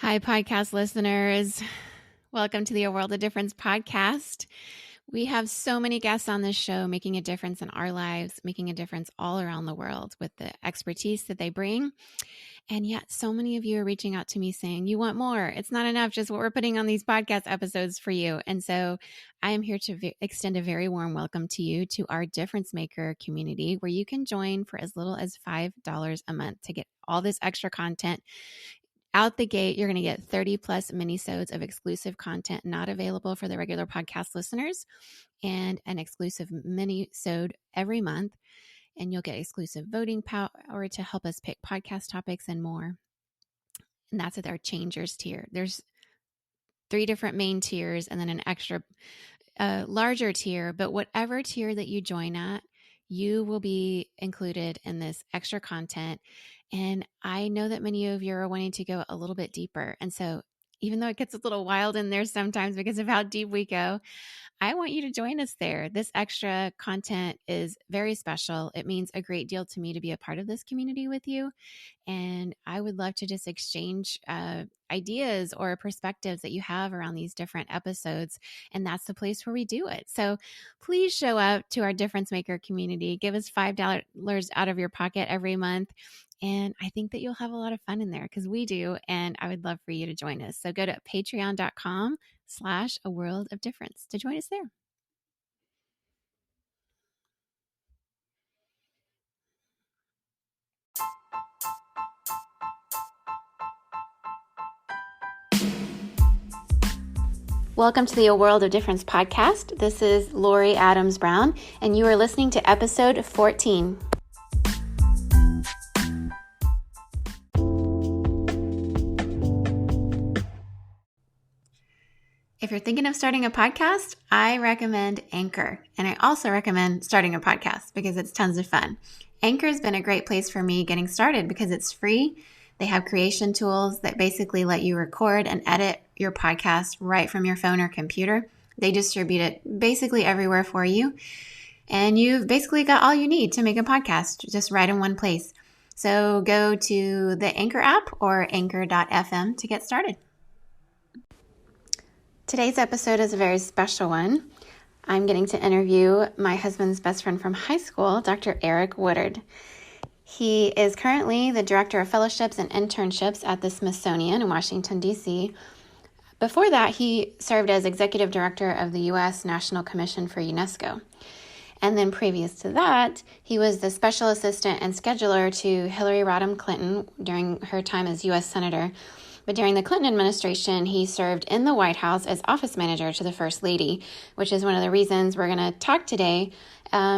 Hi, podcast listeners. Welcome to the A World of Difference podcast. We have so many guests on this show making a difference in our lives, making a difference all around the world with the expertise that they bring. And yet so many of you are reaching out to me saying, you want more. It's not enough just what we're putting on these podcast episodes for you. And so I am here to extend a very warm welcome to you to our Difference Maker community, where you can join for as little as $5 a month to get all this extra content. Out the gate, you're going to get 30 plus minisodes of exclusive content not available for the regular podcast listeners, and an exclusive minisode every month. And you'll get exclusive voting power to help us pick podcast topics and more. And that's at our Changers tier. There's 3 different main tiers and then an extra larger tier. But whatever tier that you join at, you will be included in this extra content. And I know that many of you are wanting to go a little bit deeper. And so even though it gets a little wild in there sometimes because of how deep we go, I want you to join us there. This extra content is very special. It means a great deal to me to be a part of this community with you. And I would love to just exchange ideas or perspectives that you have around these different episodes. And that's the place where we do it. So please show up to our Difference Maker community. Give us $5 out of your pocket every month. And I think that you'll have a lot of fun in there because we do. And I would love for you to join us. So go to patreon.com/A World of Difference to join us there. Welcome to the A World of Difference podcast. This is Lori Adams Brown, and you are listening to episode 14. If you're thinking of starting a podcast, I recommend Anchor. And I also recommend starting a podcast because it's tons of fun. Anchor has been a great place for me getting started because it's free. They have creation tools that basically let you record and edit your podcast right from your phone or computer. They distribute it basically everywhere for you. And you've basically got all you need to make a podcast just right in one place. So go to the Anchor app or anchor.fm to get started. Today's episode is a very special one. I'm getting to interview my husband's best friend from high school, Dr. Eric Woodard. He is currently the Director of Fellowships and Internships at the Smithsonian in Washington, D.C. Before that, he served as Executive Director of the U.S. National Commission for UNESCO. And then previous to that, he was the Special Assistant and Scheduler to Hillary Rodham Clinton during her time as U.S. Senator. But during the Clinton administration, he served in the White House as office manager to the First Lady, which is one of the reasons we're going to talk today,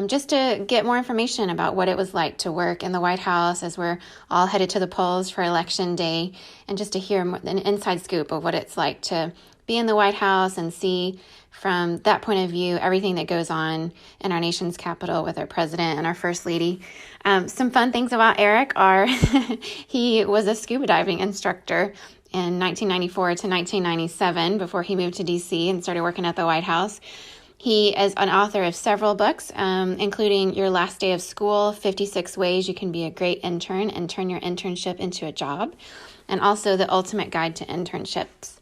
just to get more information about what it was like to work in the White House as we're all headed to the polls for Election Day, and just to hear an inside scoop of what it's like to be in the White House and see from that point of view everything that goes on in our nation's capital with our president and our First Lady. Some fun things about Eric are he was a scuba diving instructor in 1994 to 1997 before he moved to D.C. and started working at the White House. He is an author of several books, including Your Last Day of School, 56 Ways You Can Be a Great Intern and Turn Your Internship into a Job, and also The Ultimate Guide to Internships.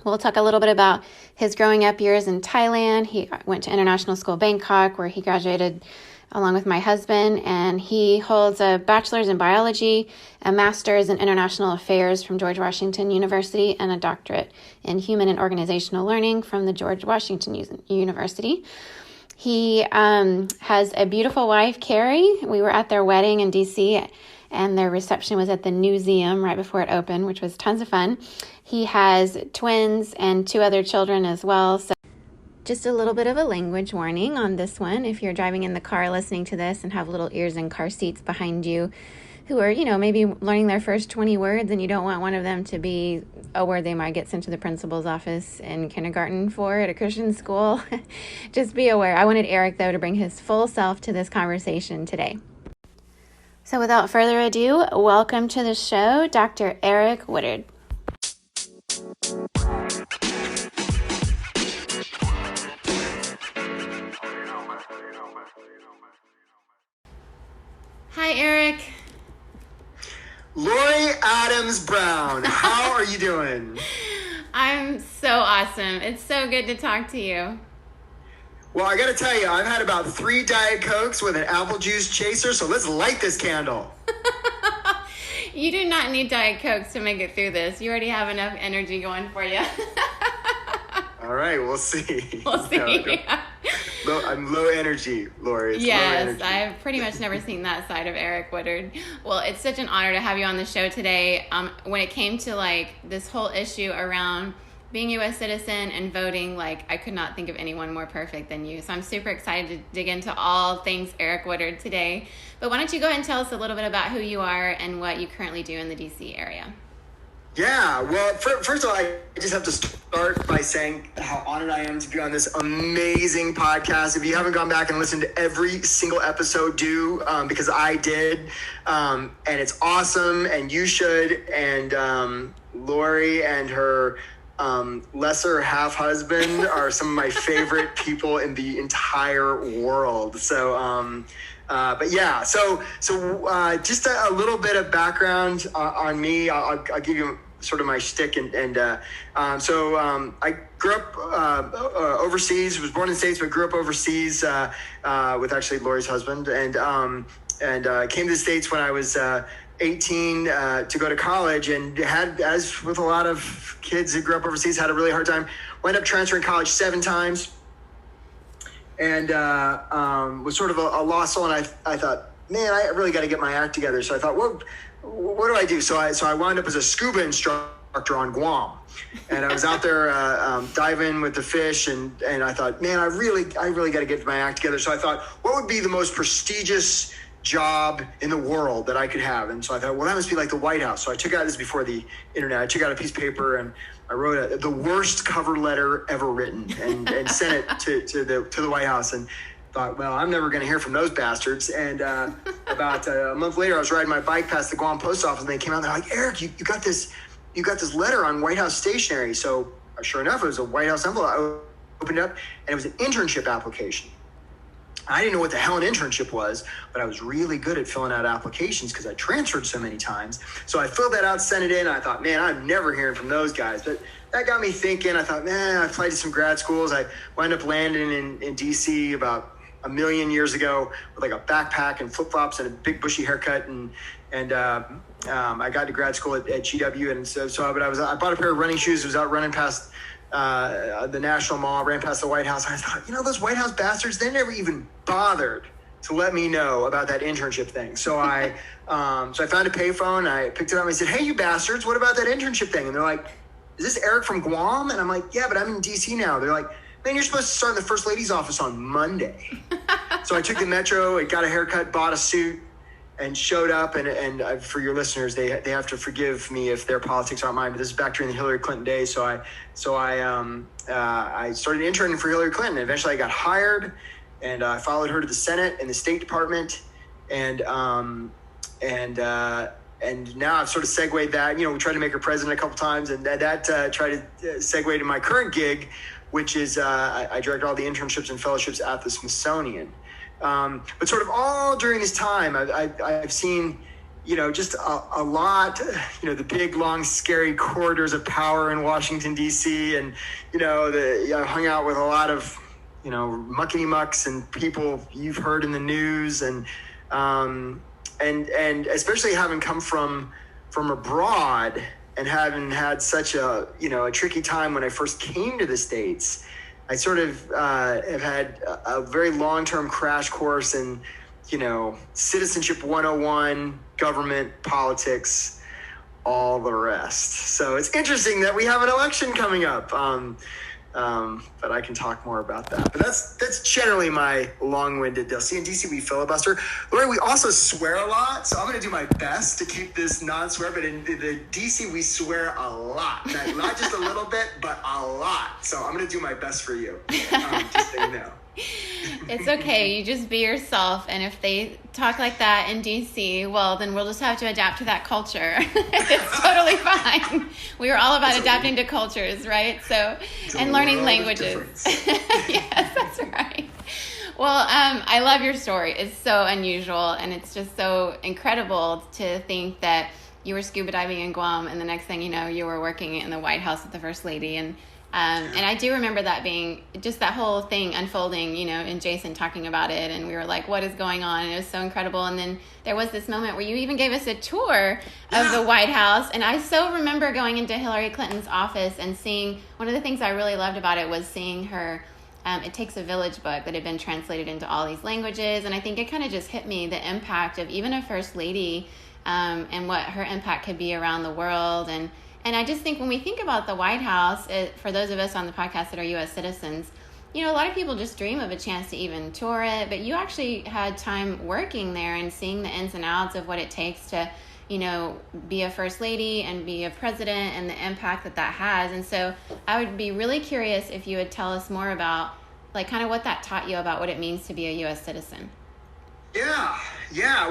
We'll talk a little bit about his growing up years in Thailand. He went to International School Bangkok, where he graduated along with my husband, and he holds a bachelor's in biology, a master's in international affairs from George Washington University, and a doctorate in human and organizational learning from the George Washington University. He has a beautiful wife, Carrie. We were at their wedding in D.C., and their reception was at the Newseum right before it opened, which was tons of fun. He has twins and 2 other children as well. So just a little bit of a language warning on this one. If you're driving in the car listening to this and have little ears and car seats behind you who are, maybe learning their first 20 words, and you don't want one of them to be a word they might get sent to the principal's office in kindergarten for at a Christian school, just be aware. I wanted Eric, though, to bring his full self to this conversation today. So without further ado, welcome to the show, Dr. Eric Woodard. Hi, Eric. Lori Adams Brown, how are you doing? I'm so awesome. It's so good to talk to you. Well, I got to tell you, I've had about 3 Diet Cokes with an apple juice chaser, so let's light this candle. You do not need Diet Cokes to make it through this. You already have enough energy going for you. All right, we'll see. We'll see. I'm low energy, Lori. Yes, I've pretty much never seen that side of Eric Woodard. Well, it's such an honor to have you on the show today. When it came to like this whole issue around being a U.S. citizen and voting, like I could not think of anyone more perfect than you. So I'm super excited to dig into all things Eric Woodard today. But why don't you go ahead and tell us a little bit about who you are and what you currently do in the D.C. area? Yeah, well, first of all, I just have to start by saying how honored I am to be on this amazing podcast. If you haven't gone back and listened to every single episode, do, because I did, and it's awesome, and you should, and Lori and her lesser half-husband are some of my favorite people in the entire world. So, but yeah, so just a little bit of background on me. I'll give you sort of my shtick, so I grew up overseas. Was born in the States, but grew up overseas with actually Lori's husband, and came to the States when I was 18 to go to college, and had, as with a lot of kids who grew up overseas, had a really hard time. Wound up transferring college 7 times. And was sort of a lost soul, and I thought, man, I really got to get my act together. So I thought, well, what do I do? So I wound up as a scuba instructor on Guam, and I was out there diving with the fish, and I thought, man, I really got to get my act together. So I thought, what would be the most prestigious job in the world that I could have? And so I thought, well, that must be like the White House. So I took out, this before the internet, I took out a piece of paper and I wrote the worst cover letter ever written and sent it to the White House, and thought, well, I'm never going to hear from those bastards. And about a month later, I was riding my bike past the Guam post office, and they came out and they're like, Eric, you got this letter on White House stationery. So sure enough, it was a White House envelope. I opened it up, and it was an internship application. I didn't know what the hell an internship was, but I was really good at filling out applications because I transferred so many times. So I filled that out, sent it in, and I thought, man, I'm never hearing from those guys. But that got me thinking. I thought, man, I applied to some grad schools. I wound up landing in D.C. about 1 million years ago with like a backpack and flip-flops and a big bushy haircut. And I got to grad school at GW. And I bought a pair of running shoes. I was out running past the National Mall, ran past the White House. I thought, those White House bastards, they never even bothered to let me know about that internship thing. So I found a payphone. I picked it up and I said, hey, you bastards, what about that internship thing? And they're like, is this Eric from Guam? And I'm like, yeah, but I'm in DC now. They're like, man, you're supposed to start in the First Lady's office on Monday. So I took the metro, I got a haircut, bought a suit, and showed up. And for your listeners, they have to forgive me if their politics aren't mine, but this is back during the Hillary Clinton days. So I started interning for Hillary Clinton. Eventually I got hired, and I followed her to the Senate and the State Department. And now I've sort of segued that. We tried to make her president a couple times, and that tried to segue to my current gig, which is I direct all the internships and fellowships at the Smithsonian. But sort of all during this time, I've seen, just a lot, the big, long, scary corridors of power in Washington, D.C. And, I hung out with a lot of, muckety mucks and people you've heard in the news, and especially having come from abroad and having had such a tricky time when I first came to the States. I sort of have had a very long-term crash course in, citizenship 101, government, politics, all the rest. So it's interesting that we have an election coming up. But I can talk more about that. But that's generally my long-winded deal. See, in DC we filibuster. Lori, we also swear a lot, so I'm going to do my best to keep this non-swear. But in the DC we swear a lot, not just a little bit, but a lot. So I'm going to do my best for you, just so you know. It's okay. You just be yourself. And if they talk like that in DC, well, then we'll just have to adapt to that culture. It's totally fine. We are all about adapting to cultures, right? So, and learning languages. Yes, that's right. Well, I love your story. It's so unusual, and it's just so incredible to think that you were scuba diving in Guam, and the next thing you know, you were working in the White House with the First Lady. And I do remember that being just that whole thing unfolding, and Jason talking about it, and we were like, what is going on? And it was so incredible. And then there was this moment where you even gave us a tour of the White House. And I so remember going into Hillary Clinton's office and seeing, one of the things I really loved about it was seeing her, It Takes a Village book that had been translated into all these languages. And I think it kind of just hit me, the impact of even a First Lady, and what her impact could be around the world. And I just think when we think about the White House, for those of us on the podcast that are U.S. citizens, a lot of people just dream of a chance to even tour it, but you actually had time working there and seeing the ins and outs of what it takes to, be a First Lady and be a president, and the impact that has. And so I would be really curious if you would tell us more about, like, kind of what that taught you about what it means to be a U.S. citizen. Yeah.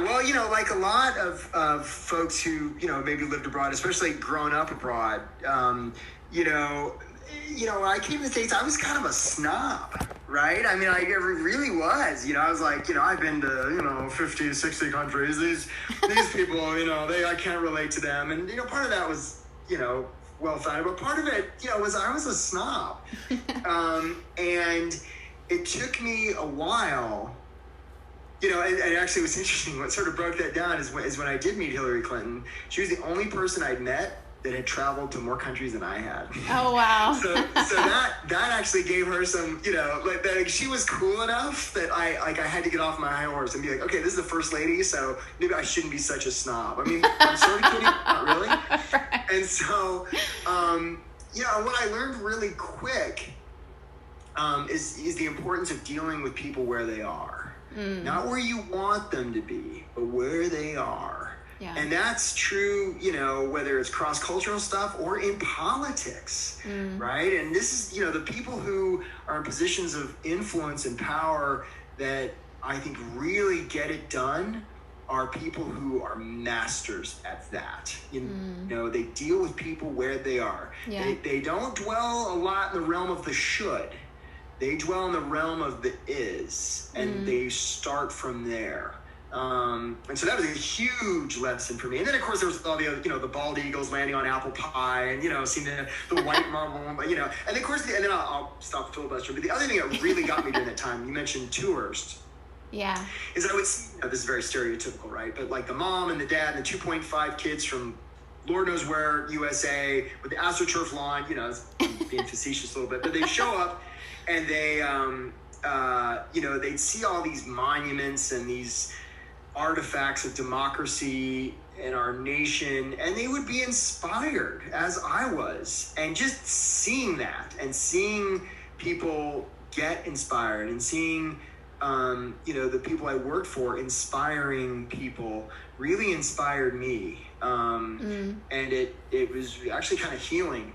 Well, like a lot of folks who, maybe lived abroad, especially growing up abroad, when I came to the States, I was kind of a snob, right? I mean, I really was, I was like, I've been to, 50, 60 countries. These people, I can't relate to them. And, part of that was, well-founded, but part of it, was I was a snob. And it took me a while. And actually what's interesting, what sort of broke that down is when I did meet Hillary Clinton. She was the only person I'd met that had traveled to more countries than I had. Oh, wow. So that actually gave her some, like she was cool enough that I had to get off my high horse and be like, okay, this is the First Lady, so maybe I shouldn't be such a snob. I mean, I'm sort of kidding, not really. Right. And so, what I learned really quick is the importance of dealing with people where they are. Not where you want them to be, but where they are. Yeah. And that's true, whether it's cross-cultural stuff or in politics, right? And this is, the people who are in positions of influence and power that I think really get it done are people who are masters at that. They deal with people where they are. Yeah. They don't dwell a lot in the realm of the should. They dwell in the realm of the is, and they start from there. And so that was a huge lesson for me. And then, of course, there was all the other, the bald eagles landing on apple pie, and, seeing the white marble, And, of course, and then I'll stop the filibuster. But the other thing that really got me during that time, you mentioned tours. Yeah. Is I would see, this is very stereotypical, right? But like the mom and the dad and the 2.5 kids from Lord knows where, USA, with the AstroTurf lawn, being facetious a little bit, but they show up. And they, they'd see all these monuments and these artifacts of democracy in our nation, and they would be inspired, as I was. And just seeing that and seeing people get inspired and seeing, the people I worked for inspiring people really inspired me. And it was actually kind of healing.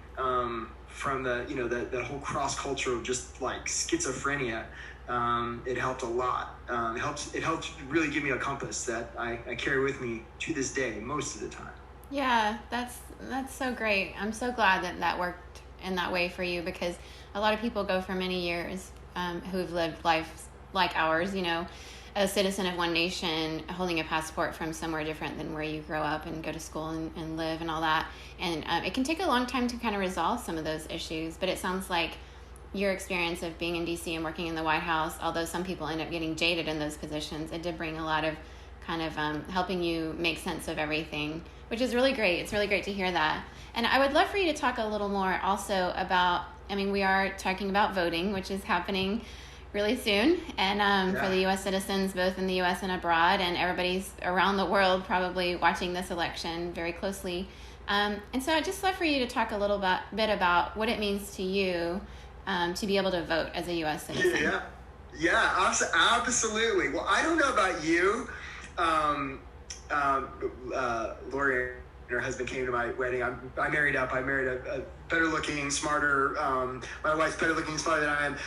From the whole cross culture of just like schizophrenia, it helped a lot. It helped really give me a compass that I carry with me to this day most of the time. Yeah, that's so great. I'm so glad that worked in that way for you, because a lot of people go for many years who've lived lives like ours, a citizen of one nation, holding a passport from somewhere different than where you grow up and go to school and live and all that. And it can take a long time to kind of resolve some of those issues. But it sounds like your experience of being in D.C. and working in the White House, although some people end up getting jaded in those positions, it did bring a lot of kind of helping you make sense of everything, which is really great. It's really great to hear that. And I would love for you to talk a little more also about, we are talking about voting, which is happening really soon, and for the U.S. citizens, both in the U.S. and abroad, and everybody's around the world probably watching this election very closely. And so I'd just love for you to talk a little bit about what it means to you to be able to vote as a U.S. citizen. Yeah, absolutely. Well, I don't know about you. Lori and her husband came to my wedding. I married up. I married a better looking, smarter. My wife's better looking, smarter than I am.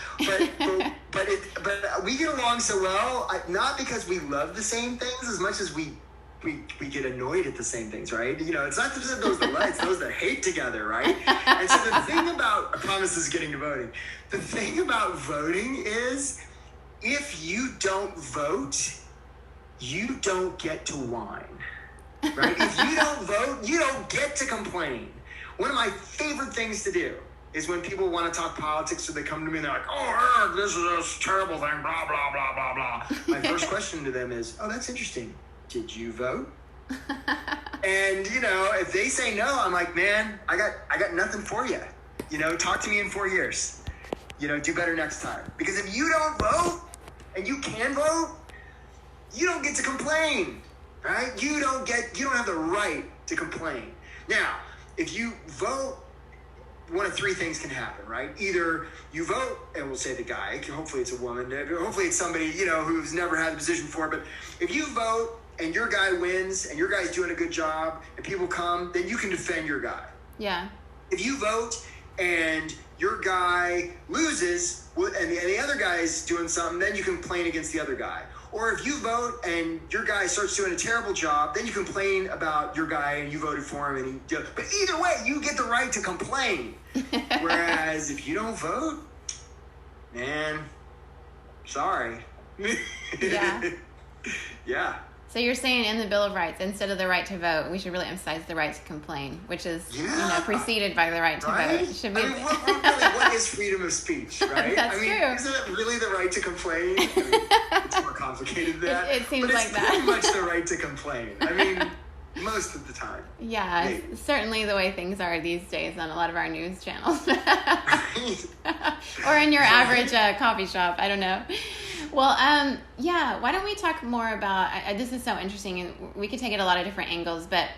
But we get along so well. Not because we love the same things as much as we get annoyed at the same things, right? It's not just those that like, it's those that hate together, right? And so the thing about, I promise this is getting to voting. The thing about voting is, if you don't vote, you don't get to whine. right? If you don't vote, you don't get to complain. One of my favorite things to do is when people want to talk politics, or they come to me and they're like, oh, Eric, this is a terrible thing, blah, blah, blah, blah, blah. My first question to them is, oh, that's interesting. Did you vote? And, if they say no, I'm like, man, I got nothing for you. Talk to me in 4 years. Do better next time. Because if you don't vote, and you can vote, you don't get to complain, right? You don't have the right to complain. Now, if you vote, one of three things can happen, right? Either you vote, and we'll say the guy, hopefully it's a woman, hopefully it's somebody, who's never had the position before, but if you vote and your guy wins and your guy's doing a good job and people come, then you can defend your guy. Yeah. If you vote and your guy loses and the other guy's doing something, then you complain against the other guy. Or if you vote and your guy starts doing a terrible job, then you complain about your guy and you voted for him. But either way, you get the right to complain. Whereas if you don't vote, man, sorry. Yeah. Yeah. So you're saying in the Bill of Rights, instead of the right to vote, we should really emphasize the right to complain, which is preceded by by the vote. It should be. What is freedom of speech, right? That's true. Isn't it really the right to complain? It's more complicated than that. It seems like that. It's pretty much the right to complain. Most of the time. Yeah, maybe. Certainly the way things are these days on a lot of our news channels. Or in your average coffee shop. I don't know. Well, why don't we talk more about, this is so interesting, and we could take it a lot of different angles, but,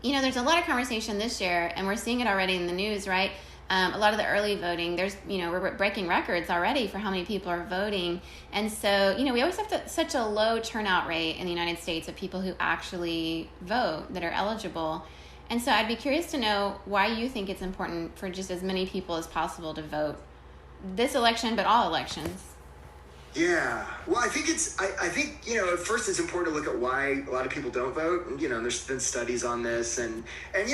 there's a lot of conversation this year, and we're seeing it already in the news, right? A lot of the early voting, we're breaking records already for how many people are voting. And so, we always have such a low turnout rate in the United States of people who actually vote that are eligible. And so I'd be curious to know why you think it's important for just as many people as possible to vote this election, but all elections. Yeah. Well, I think at first it's important to look at why a lot of people don't vote. And, there's been studies on this, and a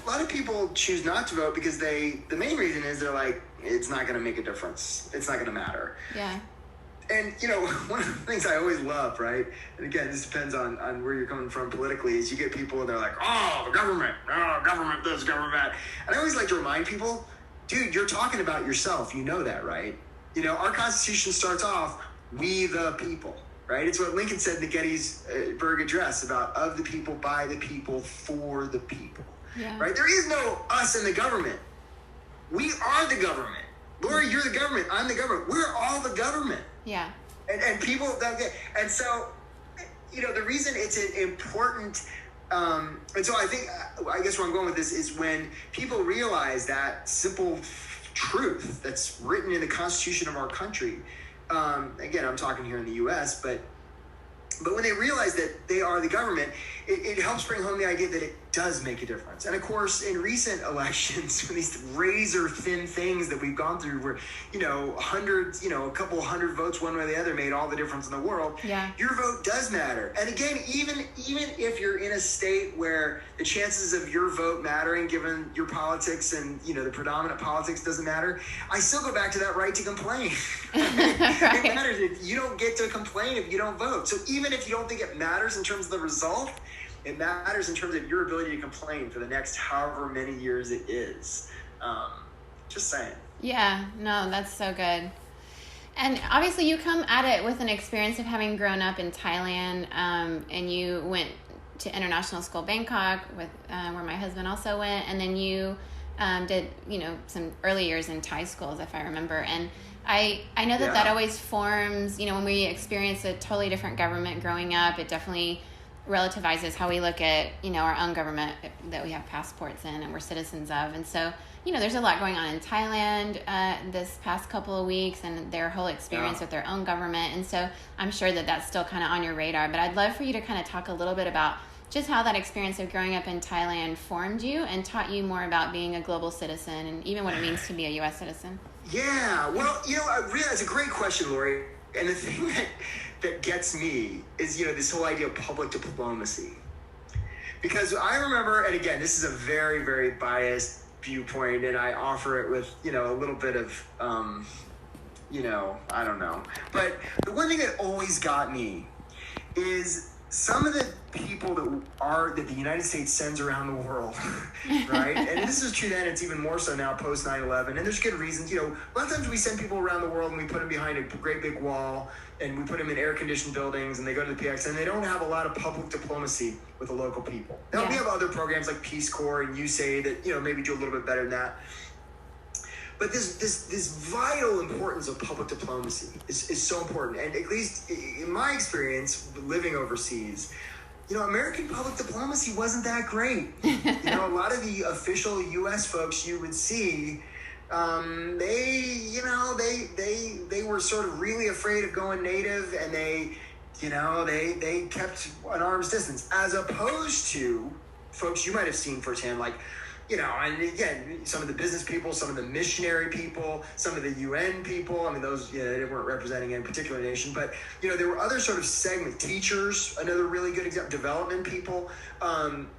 lot of people choose not to vote because the main reason is they're like, it's not going to make a difference. It's not going to matter. Yeah. And, one of the things I always love, right? And again, this depends on where you're coming from politically, is you get people and they're like, oh, the government, this, government that. And I always like to remind people, dude, you're talking about yourself. You know that, right? Our Constitution starts off, we the people, right? It's what Lincoln said in the Gettysburg Address about of the people, by the people, for the people, right? There is no us in the government. We are the government. Lori, you're the government. I'm the government. We're all the government. Yeah. And people don't get, and so, the reason it's an important, and so I guess where I'm going with this is when people realize that simple truth that's written in the Constitution of our country. Again, I'm talking here in the U.S., but when they realize that they are the government, it helps bring home the idea that it does make a difference. And of course, in recent elections, these razor thin things that we've gone through where, hundreds, a couple hundred votes one way or the other made all the difference in the world. Yeah. Your vote does matter. And again, even if you're in a state where the chances of your vote mattering, given your politics and, the predominant politics doesn't matter, I still go back to that right to complain. Right. It matters. You don't get to complain if you don't vote. So even if you don't think it matters in terms of the result, it matters in terms of your ability to complain for the next however many years it is. Just saying. Yeah, no, that's so good. And obviously you come at it with an experience of having grown up in Thailand, and you went to international school Bangkok with where my husband also went, and then you did some early years in Thai schools, if I remember. And I know that always forms, when we experience a totally different government growing up, it definitely relativizes how we look at, our own government that we have passports in and we're citizens of. And so, there's a lot going on in Thailand this past couple of weeks, and their whole experience with their own government. And so I'm sure that that's still kind of on your radar. But I'd love for you to kind of talk a little bit about just how that experience of growing up in Thailand formed you and taught you more about being a global citizen and even what it means to be a U.S. citizen. Yeah, well, it's a great question, Lori. And the thing that gets me is, this whole idea of public diplomacy. Because I remember, and again, this is a very, very biased viewpoint, and I offer it with, a little bit of, I don't know. But the one thing that always got me is some of the people that the United States sends around the world, right? And this is true then, it's even more so now post 9/11. And there's good reasons. A lot of times we send people around the world and we put them behind a great big wall and we put them in air-conditioned buildings and they go to the PX and they don't have a lot of public diplomacy with the local people. Now, we have other programs like Peace Corps and USAID that, maybe do a little bit better than that. But this vital importance of public diplomacy is so important. And at least in my experience living overseas, American public diplomacy wasn't that great. A lot of the official U.S. folks you would see, they were sort of really afraid of going native, and they kept an arm's distance, as opposed to folks you might have seen firsthand, like, and again, some of the business people, some of the missionary people, some of the UN people. I mean, those, they weren't representing any particular nation, but, there were other sort of segment teachers, another really good example, development people,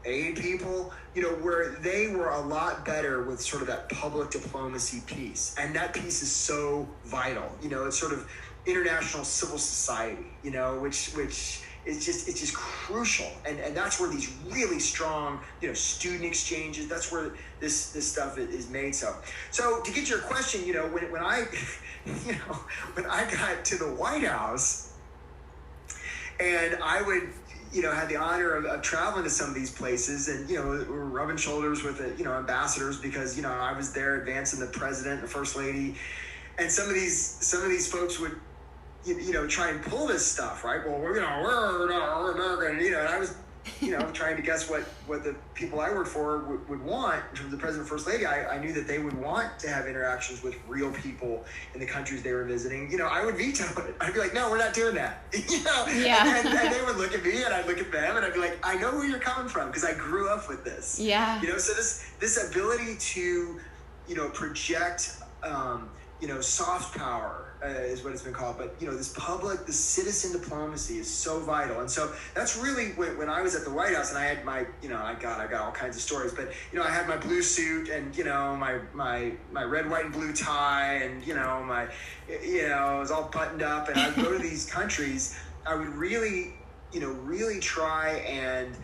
aid people, where they were a lot better with sort of that public diplomacy piece. And that piece is so vital. It's sort of international civil society, which it's just crucial, and that's where these really strong, student exchanges. That's where this stuff is made. So to get to your question, when I, when I got to the White House, and I would, had the honor of traveling to some of these places, and we're rubbing shoulders with ambassadors, because I was there advancing the president and the first lady, and some of these folks would, try and pull this stuff, right? Well, we're American, and I was, trying to guess what the people I worked for would want in terms of the president and first lady. I knew that they would want to have interactions with real people in the countries they were visiting. I would veto it. I'd be like, no, we're not doing that. Yeah. And they would look at me, and I'd look at them, and I'd be like, I know where you're coming from, because I grew up with this. Yeah. So this ability to, project, soft power is what it's been called. But, this citizen diplomacy is so vital. And so that's really when I was at the White House, and I had my, I got all kinds of stories, but, I had my blue suit and, my red, white, and blue tie, and, I was all buttoned up, and I'd go to these countries. I would really, really try and,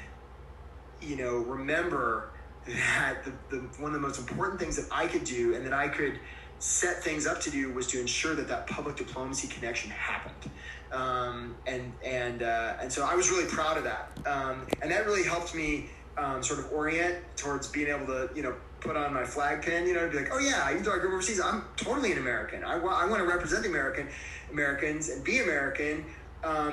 remember that the one of the most important things that I could do, and that I could set things up to do, was to ensure that public diplomacy connection happened. And so I was really proud of that. And that really helped me sort of orient towards being able to, put on my flag pin, to be like, oh yeah, even though I grew up overseas, I'm totally an American. I want to represent the Americans and be American,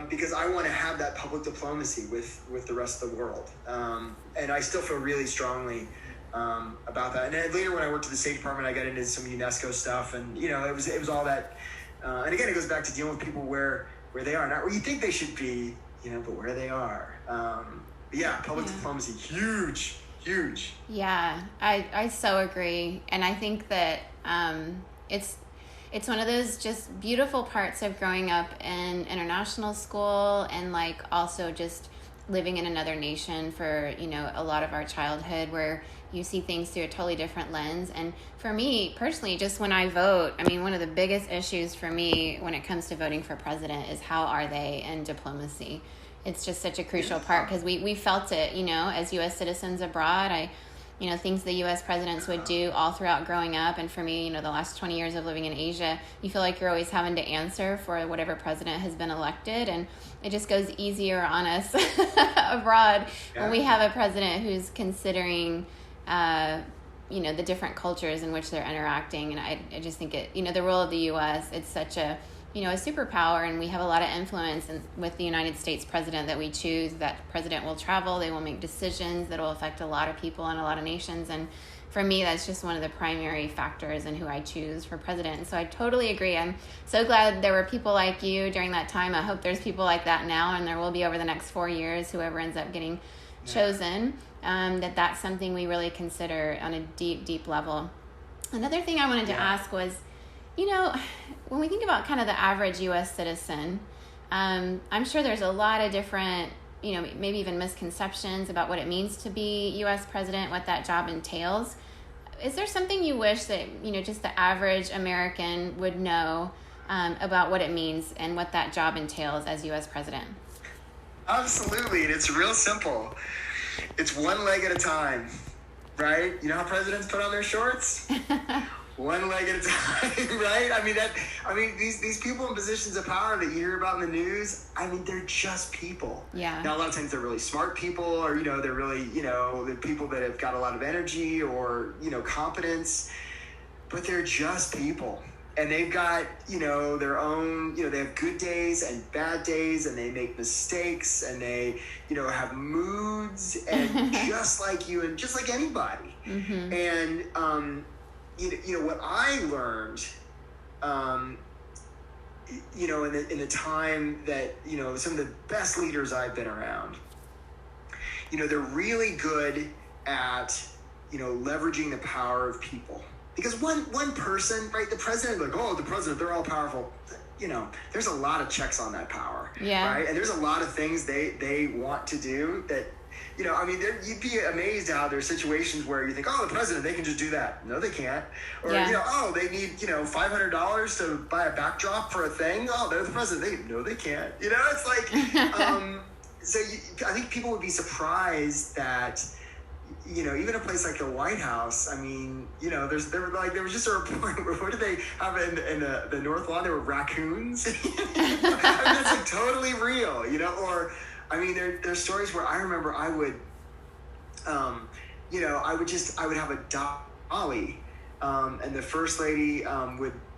because I want to have that public diplomacy with the rest of the world. And I still feel really strongly about that. And then later, when I worked at the State Department, I got into some UNESCO stuff, and it was all that. And again, it goes back to dealing with people where they are, not where you think they should be, but where they are. But yeah, public diplomacy, huge. Yeah, I so agree, and I think that it's one of those just beautiful parts of growing up in international school, and also just living in another nation for a lot of our childhood, where you see things through a totally different lens. And for me personally, just when I vote, one of the biggest issues for me when it comes to voting for president is how are they in diplomacy. It's just such a crucial part, because we felt it, as U.S. citizens abroad. Things the U.S. presidents would do all throughout growing up. And for me, the last 20 years of living in Asia, you feel like you're always having to answer for whatever president has been elected. And it just goes easier on us abroad when we have a president who's considering, the different cultures in which they're interacting. And I just think the role of the U.S., it's such a superpower, and we have a lot of influence with the United States president that we choose. That president will travel, they will make decisions that will affect a lot of people and a lot of nations. And for me, that's just one of the primary factors in who I choose for president. And so I totally agree. I'm so glad there were people like you during that time. I hope there's people like that now, and there will be over the next 4 years, whoever ends up getting chosen, that's something we really consider on a deep, deep level. Another thing I wanted to ask was, when we think about kind of the average U.S. citizen, I'm sure there's a lot of different, maybe even misconceptions about what it means to be U.S. president, what that job entails. Is there something you wish that, just the average American would know about what it means and what that job entails as U.S. president? Absolutely. And it's real simple. It's one leg at a time, right? You know how presidents put on their shorts? One leg at a time, right? These people in positions of power that you hear about in the news, they're just people. Yeah. Now, a lot of times they're really smart people, or, they're really, they're people that have got a lot of energy or, competence, but they're just people. And they've got, their own, they have good days and bad days, and they make mistakes, and they, have moods, and just like you and just like anybody. Mm-hmm. And, what I learned, in the time that, some of the best leaders I've been around, they're really good at, leveraging the power of people. Because one person, right, the president, the president, they're all powerful. There's a lot of checks on that power. Yeah. Right? And there's a lot of things they want to do that, you'd be amazed how there's situations where you think, the president, they can just do that. No, they can't. Or, they need, $500 to buy a backdrop for a thing. Oh, they're the president. No, they can't. It's like, so I think people would be surprised that, even a place like the White House, there was just a report where, what did they have in the North Lawn? There were raccoons. That's like totally real, or, there's stories where I remember I would have a dolly, and the first lady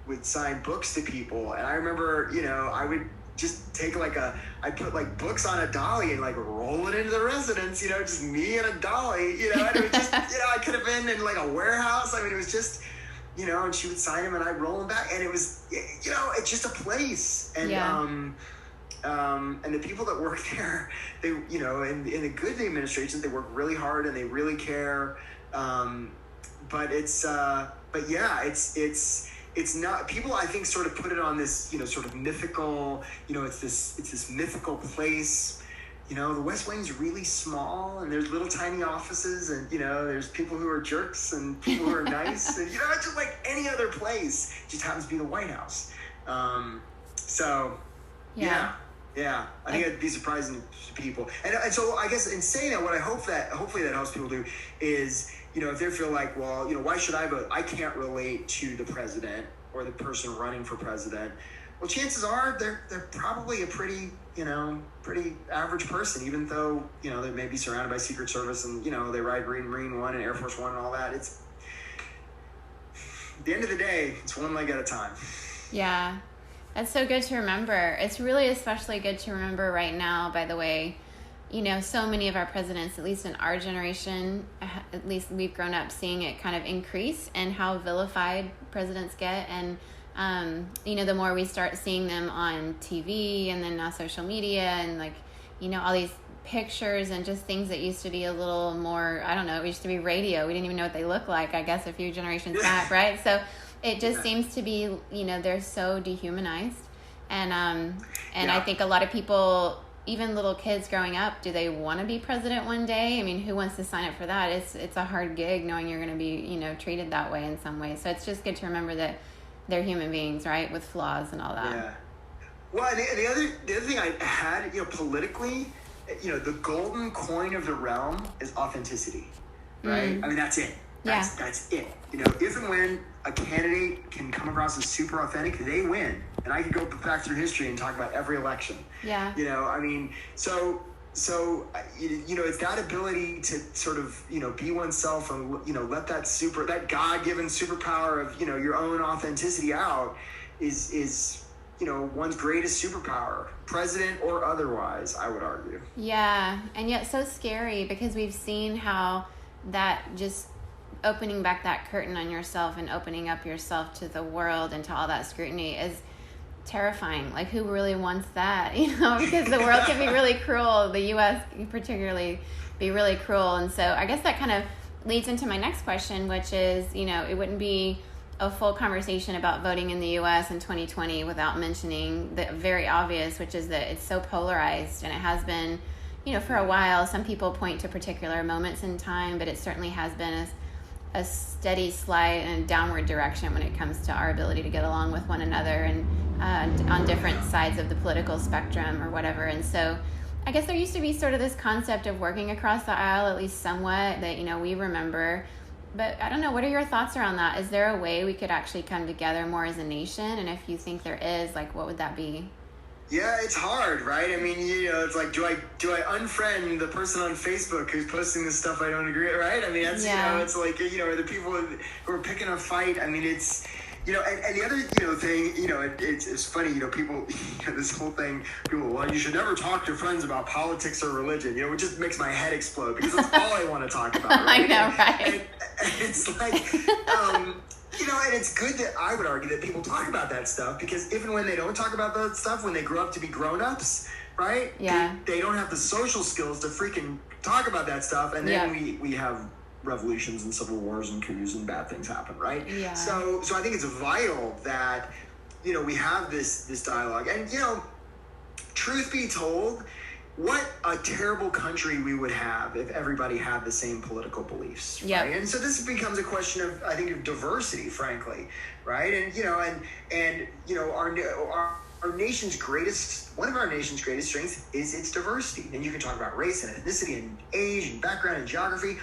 would sign books to people, and I remember, I would just take I'd put books on a dolly and roll it into the residence, just me and a dolly, and it was just, I could have been in a warehouse. It was just, and she would sign them and I'd roll them back, and it was, it's just a place. And, and the people that work there, they, in the good administrations, they work really hard and they really care. But it's not, people I think sort of put it on this, sort of mythical, it's this mythical place. The West Wing's really small, and there's little tiny offices, and, there's people who are jerks and people who are nice, and, it's just like any other place. It just happens to be the White House. Yeah, I think it'd be surprising to people. And so I guess in saying that, what I hope that, hopefully that helps people do is, if they feel like, well, why should I vote? I can't relate to the president or the person running for president. Well, chances are they're probably a pretty average person, even though, they may be surrounded by Secret Service and, they ride Marine One and Air Force One and all that. It's, at the end of the day, it's one leg at a time. Yeah. That's so good to remember. It's really especially good to remember right now, by the way. So many of our presidents, at least in our generation, at least we've grown up seeing it kind of increase and how vilified presidents get. And, the more we start seeing them on TV and then now social media and all these pictures and just things that used to be a little more, I don't know, it used to be radio. We didn't even know what they looked like, I guess, a few generations back, right? So it just seems to be, they're so dehumanized. And I think a lot of people, even little kids growing up, do they want to be president one day? Who wants to sign up for that? It's a hard gig knowing you're going to be, treated that way in some way. So it's just good to remember that they're human beings, right? With flaws and all that. Yeah. Well, the other thing I had, politically, the golden coin of the realm is authenticity, right? That's it. That's it. If and when a candidate can come across as super authentic, they win. And I could go back through history and talk about every election. Yeah. So it's that ability to sort of, be oneself and, let that God-given superpower of, your own authenticity out is one's greatest superpower, president or otherwise, I would argue. Yeah. And yet so scary because we've seen how that just opening back that curtain on yourself and opening up yourself to the world and to all that scrutiny is terrifying. Who really wants that? Because the world can be really cruel. The U.S. can particularly be really cruel. And so I guess that kind of leads into my next question, which is, it wouldn't be a full conversation about voting in the U.S. in 2020 without mentioning the very obvious, which is that it's so polarized, and it has been, for a while. Some people point to particular moments in time, but it certainly has been a steady slide in a downward direction when it comes to our ability to get along with one another and on different sides of the political spectrum or whatever. And so I guess there used to be sort of this concept of working across the aisle, at least somewhat, that, we remember. But I don't know, what are your thoughts around that? Is there a way we could actually come together more as a nation? And if you think there is, what would that be? Yeah, it's hard, right? I mean, it's like, do I unfriend the person on Facebook who's posting this stuff I don't agree with, right? I mean, that's, it's like, the people who are picking a fight. I mean, it's, and the other, thing, it's funny, people, this whole thing, people, well, you should never talk to friends about politics or religion, it just makes my head explode because that's all I want to talk about, right? I know, right? And it's like, and it's good that I would argue that people talk about that stuff because even when they don't talk about that stuff, when they grow up to be grown-ups, right? Yeah. They don't have the social skills to freaking talk about that stuff. And then we have revolutions and civil wars and coups and bad things happen, right? Yeah. So I think it's vital that, we have this dialogue. And, truth be told, what a terrible country we would have if everybody had the same political beliefs, right? And so this becomes a question of, I think, of diversity, frankly, right? And our nation's greatest, one of our nation's greatest strengths is its diversity. And you can talk about race and ethnicity and age and background and geography.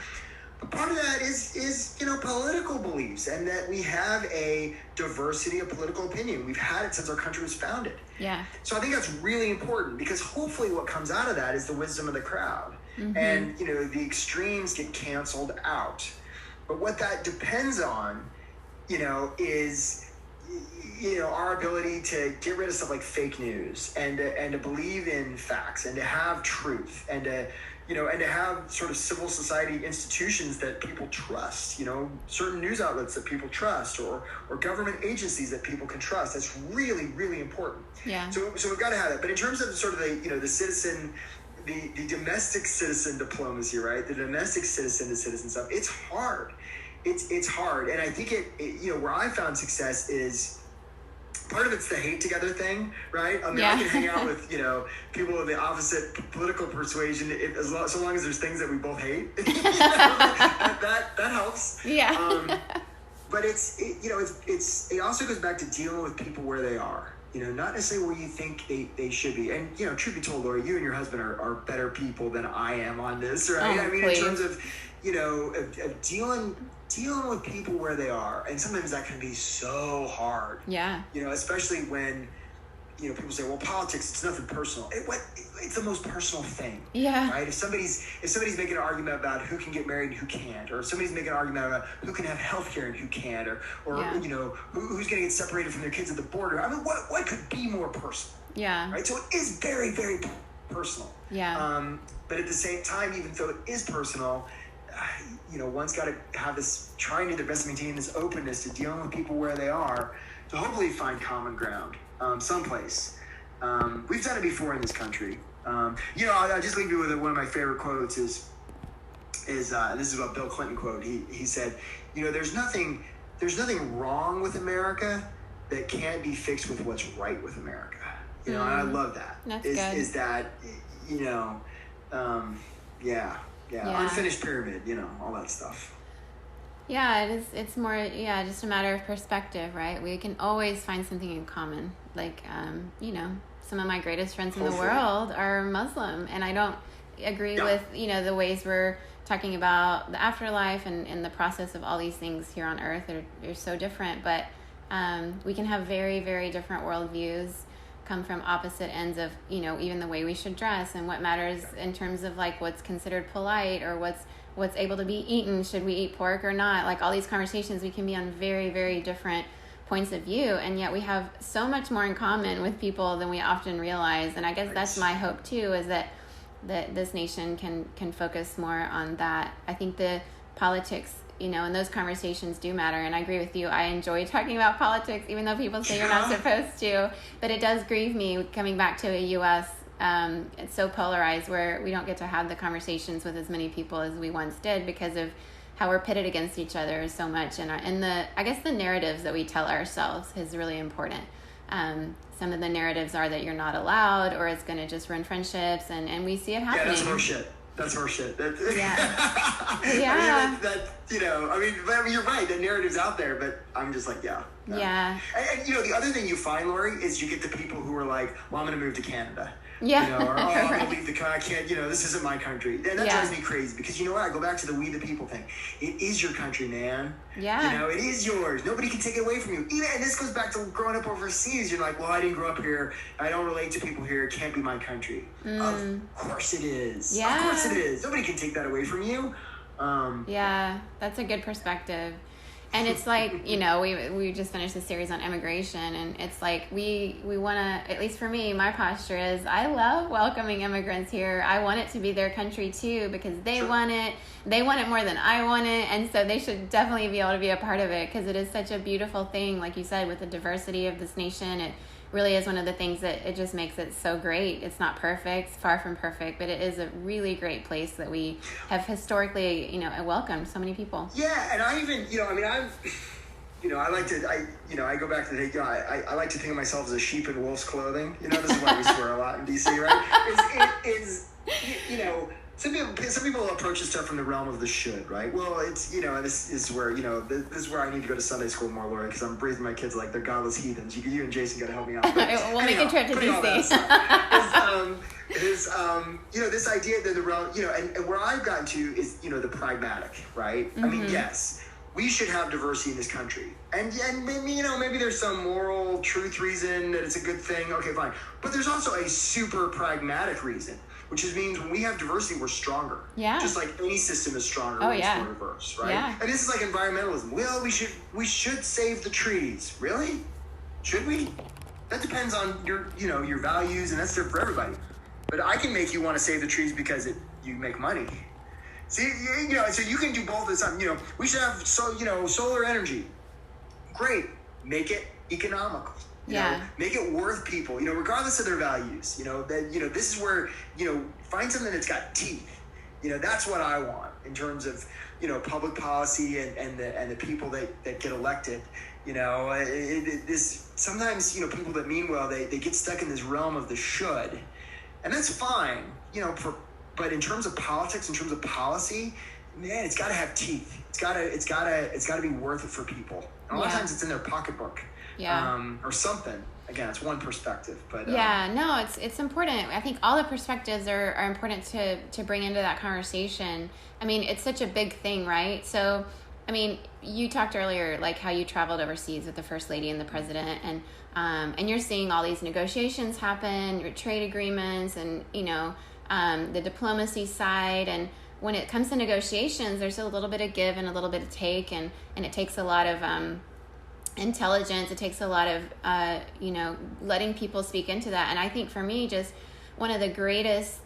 But part of that is political beliefs, and that we have a diversity of political opinion. We've had it since our country was founded. Yeah. So I think that's really important because hopefully what comes out of that is the wisdom of the crowd. Mm-hmm. And, the extremes get canceled out. But what that depends on, is, our ability to get rid of stuff like fake news and to believe in facts and to have truth and to, and to have sort of civil society institutions that people trust, certain news outlets that people trust or government agencies that people can trust. That's really, really important. Yeah. So we've got to have that. But in terms of sort of the citizen, the domestic citizen diplomacy, right? The domestic citizen to citizen stuff, it's hard. It's hard. And I think where I found success is, part of it's the hate together thing, right? I mean, I can hang out with, people of the opposite political persuasion so long as there's things that we both hate. that helps. Yeah. But it also goes back to dealing with people where they are, not necessarily where you think they should be. And, truth be told, Laura, you and your husband are better people than I am on this, right? Oh, I mean, please. in terms of, of dealing with people where they are. And sometimes that can be so hard. Yeah. Especially when, people say, well, politics, it's nothing personal. It's the most personal thing. Yeah. Right? If somebody's making an argument about who can get married and who can't, or if somebody's making an argument about who can have health care and who can't, or who's going to get separated from their kids at the border. I mean, what could be more personal? Yeah. Right? So it is very, very personal. Yeah. But at the same time, even though it is personal, one's got to have this, trying to do their best to maintain this openness to dealing with people where they are, to hopefully find common ground someplace. We've done it before in this country. I'll just leave you with one of my favorite quotes is this is a Bill Clinton quote. He said, there's nothing wrong with America that can't be fixed with what's right with America. And I love that. That's good. Is that, unfinished pyramid, all that stuff. Yeah, it's more, just a matter of perspective, right? We can always find something in common. Like, some of my greatest friends in the world are Muslim, and I don't agree with, the ways we're talking about the afterlife and the process of all these things here on earth. They're so different, but we can have very, very different worldviews, come from opposite ends of, even the way we should dress and what matters in terms of like what's considered polite or what's able to be eaten. Should we eat pork or not? Like all these conversations, we can be on very, very different points of view, and yet we have so much more in common with people than we often realize. And I guess that's my hope too, is that this nation can focus more on that. I think the politics, and those conversations do matter. And I agree with you. I enjoy talking about politics, even though people say you're not supposed to. But it does grieve me coming back to a U.S. It's so polarized where we don't get to have the conversations with as many people as we once did because of how we're pitted against each other so much. And I guess the narratives that we tell ourselves is really important. Some of the narratives are that you're not allowed, or it's going to just ruin friendships, and we see it happening. Yeah, that's horseshit. Yeah. Yeah. I mean, you're right. The narrative's out there, but I'm just like, yeah. Yeah. And the other thing you find, Lori, is you get the people who are like, well, I'm going to move to Canada. Yeah. You know, or, I'm going to leave the country. I can't, this isn't my country. And that drives me crazy because you know what? I go back to the we the people thing. It is your country, man. Yeah. It is yours. Nobody can take it away from you. And this goes back to growing up overseas. You're like, well, I didn't grow up here. I don't relate to people here. It can't be my country. Of course it is. Yeah. Of course it is. Nobody can take that away from you. Yeah, that's a good perspective. And it's like, we just finished a series on immigration, and it's like we want to, at least for me, my posture is I love welcoming immigrants here. I want it to be their country too because they want it. They want it more than I want it, and so they should definitely be able to be a part of it because it is such a beautiful thing, like you said, with the diversity of this nation. It really is one of the things that it just makes it so great. It's not perfect, it's far from perfect, but it is a really great place that we have historically, welcomed so many people. Yeah, and I even, I go back to the, I like to think of myself as a sheep in wolf's clothing. This is why we swear a lot in DC, right? Some people approach this stuff from the realm of the should, right? Well, it's, this is where, this is where I need to go to Sunday school more, Lori, because I'm raising my kids like they're godless heathens. You and Jason got to help me out. We'll make a trip to DC. This idea that the realm, and where I've gotten to is, the pragmatic, right? I mean, yes, we should have diversity in this country. And maybe there's some moral truth reason that it's a good thing. Okay, fine. But there's also a super pragmatic reason, which means when we have diversity, we're stronger. Yeah. Just like any system is stronger when it's more diverse, right? Yeah. And this is like environmentalism. Well, we should save the trees. Really? Should we? That depends on your values, and that's different for everybody. But I can make you want to save the trees because you make money. See, so you can do both at the time. We should have solar energy. Great. Make it economical. Make it worth people, regardless of their values, this is where, find something that's got teeth, that's what I want in terms of, public policy and the people that get elected, sometimes, people that mean well, they get stuck in this realm of the should, and that's fine, but in terms of politics, in terms of policy, man, it's got to have teeth. It's got to be worth it for people. And a lot of times it's in their pocketbook. Or something. Again, it's one perspective, but it's important. I think all the perspectives are important to bring into that conversation. I mean, it's such a big thing, right? So, I mean, you talked earlier like how you traveled overseas with the First Lady and the President, and you're seeing all these negotiations happen, your trade agreements, and the diplomacy side. And when it comes to negotiations, there's a little bit of give and a little bit of take, and it takes a lot of intelligence. It takes a lot of letting people speak into that. And I think for me, just one of the greatest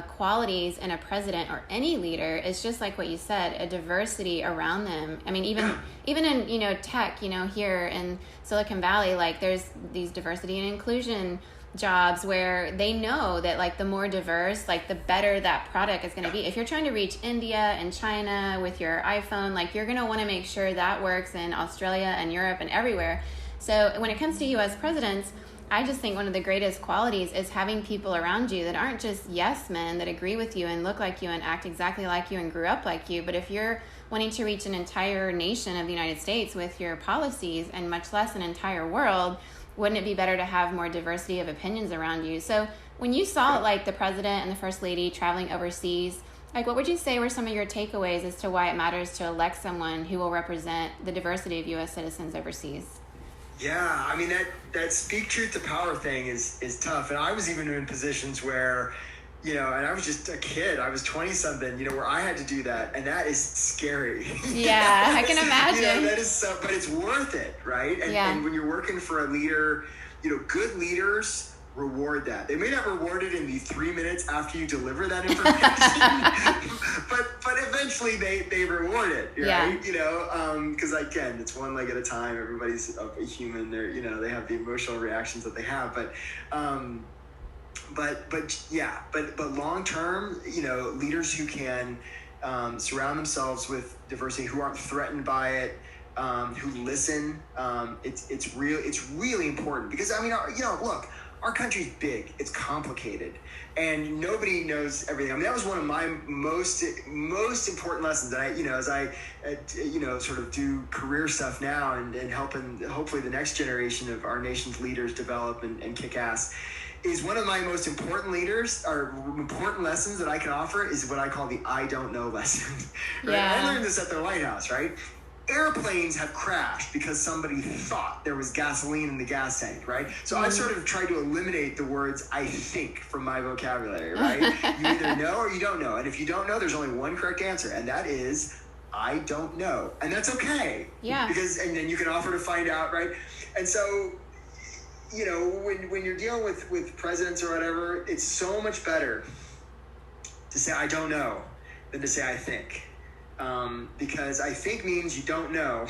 qualities in a president or any leader is just like what you said, a diversity around them. I mean, even in tech, here in Silicon Valley, like there's these diversity and inclusion jobs where they know that like the more diverse, like the better that product is going to be. If you're trying to reach India and China with your iPhone, like you're going to want to make sure that works in Australia and Europe and everywhere. So when it comes to US presidents, I just think one of the greatest qualities is having people around you that aren't just yes men that agree with you and look like you and act exactly like you and grew up like you. But if you're wanting to reach an entire nation of the United States with your policies and much less an entire world, wouldn't it be better to have more diversity of opinions around you? So when you saw like the president and the first lady traveling overseas, like what would you say were some of your takeaways as to why it matters to elect someone who will represent the diversity of U.S. citizens overseas? Yeah, I mean, that speak truth to power thing is tough. And I was even in positions where, and I was just a kid. I was 20-something, where I had to do that. And that is scary. Yeah, I can imagine. That is so, but it's worth it, right? And when you're working for a leader, good leaders reward that. They may not reward it in the 3 minutes after you deliver that information, but eventually they reward it, right? Because again, it's one leg at a time. Everybody's a human. They're, they have the emotional reactions that they have, but long term, leaders who can surround themselves with diversity, who aren't threatened by it, who listen. It's really important because look, our country's big, it's complicated, and nobody knows everything. I mean, that was one of my most important lessons that as I sort of do career stuff now and helping hopefully the next generation of our nation's leaders develop and kick ass, is one of my most important leaders or important lessons that I can offer is what I call the I don't know lesson. Right? Yeah. I learned this at the White House, right? Airplanes have crashed because somebody thought there was gasoline in the gas tank, right? So I've sort of tried to eliminate the words I think from my vocabulary, right? You either know or you don't know. And if you don't know, there's only one correct answer, and that is I don't know. And that's okay. Yeah. And then you can offer to find out, right? And so, you know, when you're dealing with presidents or whatever, it's so much better to say I don't know than to say I think. Because I think means you don't know.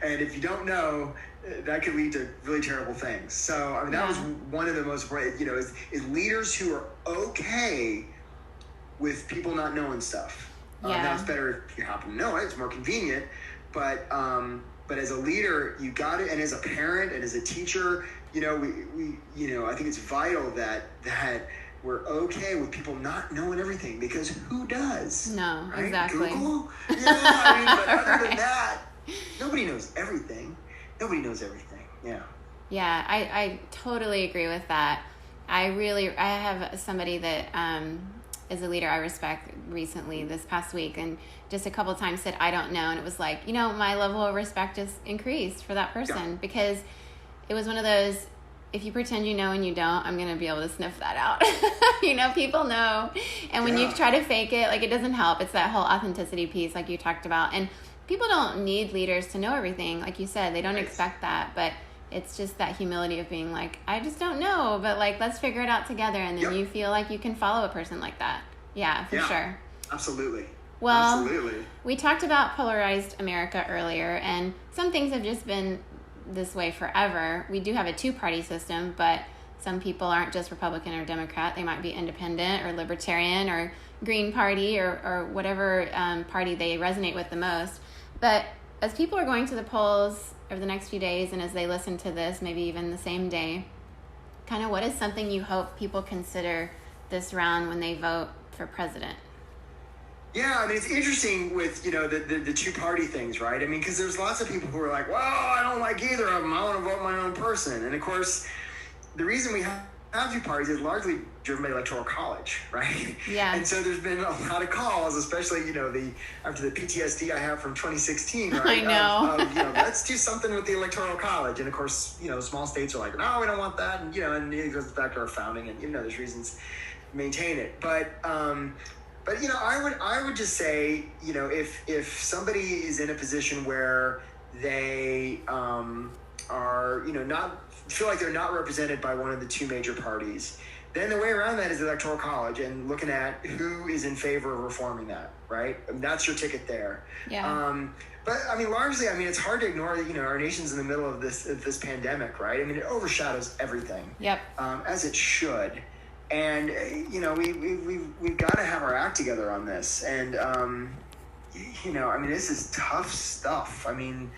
And if you don't know, that could lead to really terrible things. So, I mean, that was one of the most important, you know, is leaders who are okay with people not knowing stuff. Now it's better if you happen to know it, it's more convenient. But as a leader, you got it. And as a parent and as a teacher, you know, we you know, I think it's vital that we're okay with people not knowing everything, because who does? No, right? exactly. Google? Yeah, I mean, but other than that, nobody knows everything. Nobody knows everything. Yeah. Yeah, I totally agree with that. I have somebody that is a leader I respect recently this past week, and just a couple of times said, I don't know. And it was like, you know, my level of respect just increased for that person because it was one of those, if you pretend you know and you don't, I'm going to be able to sniff that out. You know, people know. And when you try to fake it, like, it doesn't help. It's that whole authenticity piece like you talked about. And people don't need leaders to know everything. Like you said, they don't expect that. But it's just that humility of being like, I just don't know, but like, let's figure it out together. And then you feel like you can follow a person like that. Yeah, for sure. Absolutely. Well, we talked about polarized America earlier, and some things have just been this way forever. We do have a two-party system, but some people aren't just Republican or Democrat. They might be independent or libertarian or Green Party or whatever party they resonate with the most. But as people are going to the polls over the next few days, and as they listen to this, maybe even the same day, kind of what is something you hope people consider this round when they vote for president? Yeah, I mean, it's interesting with, you know, the two-party things, right? I mean, because there's lots of people who are like, well, I don't like either of them. I want to vote my own person. And, of course, the reason we have two parties is largely driven by the Electoral College, right? Yeah. And so there's been a lot of calls, especially, you know, after the PTSD I have from 2016, right? I know. You know, let's do something with the Electoral College. And, of course, you know, small states are like, no, we don't want that. And, you know, and it goes back to our founding. And, you know, there's reasons to maintain it. But you know, I would just say, you know, if somebody is in a position where they are, you know, not feel like they're not represented by one of the two major parties, then the way around that is the Electoral College and looking at who is in favor of reforming that, right? And that's your ticket there. Yeah. But I mean, largely, I mean, it's hard to ignore that, you know, our nation's in the middle of this pandemic, right? I mean, it overshadows everything. Yep. As it should. And, you know, we've got to have our act together on this. And, you know, I mean, this is tough stuff. I mean,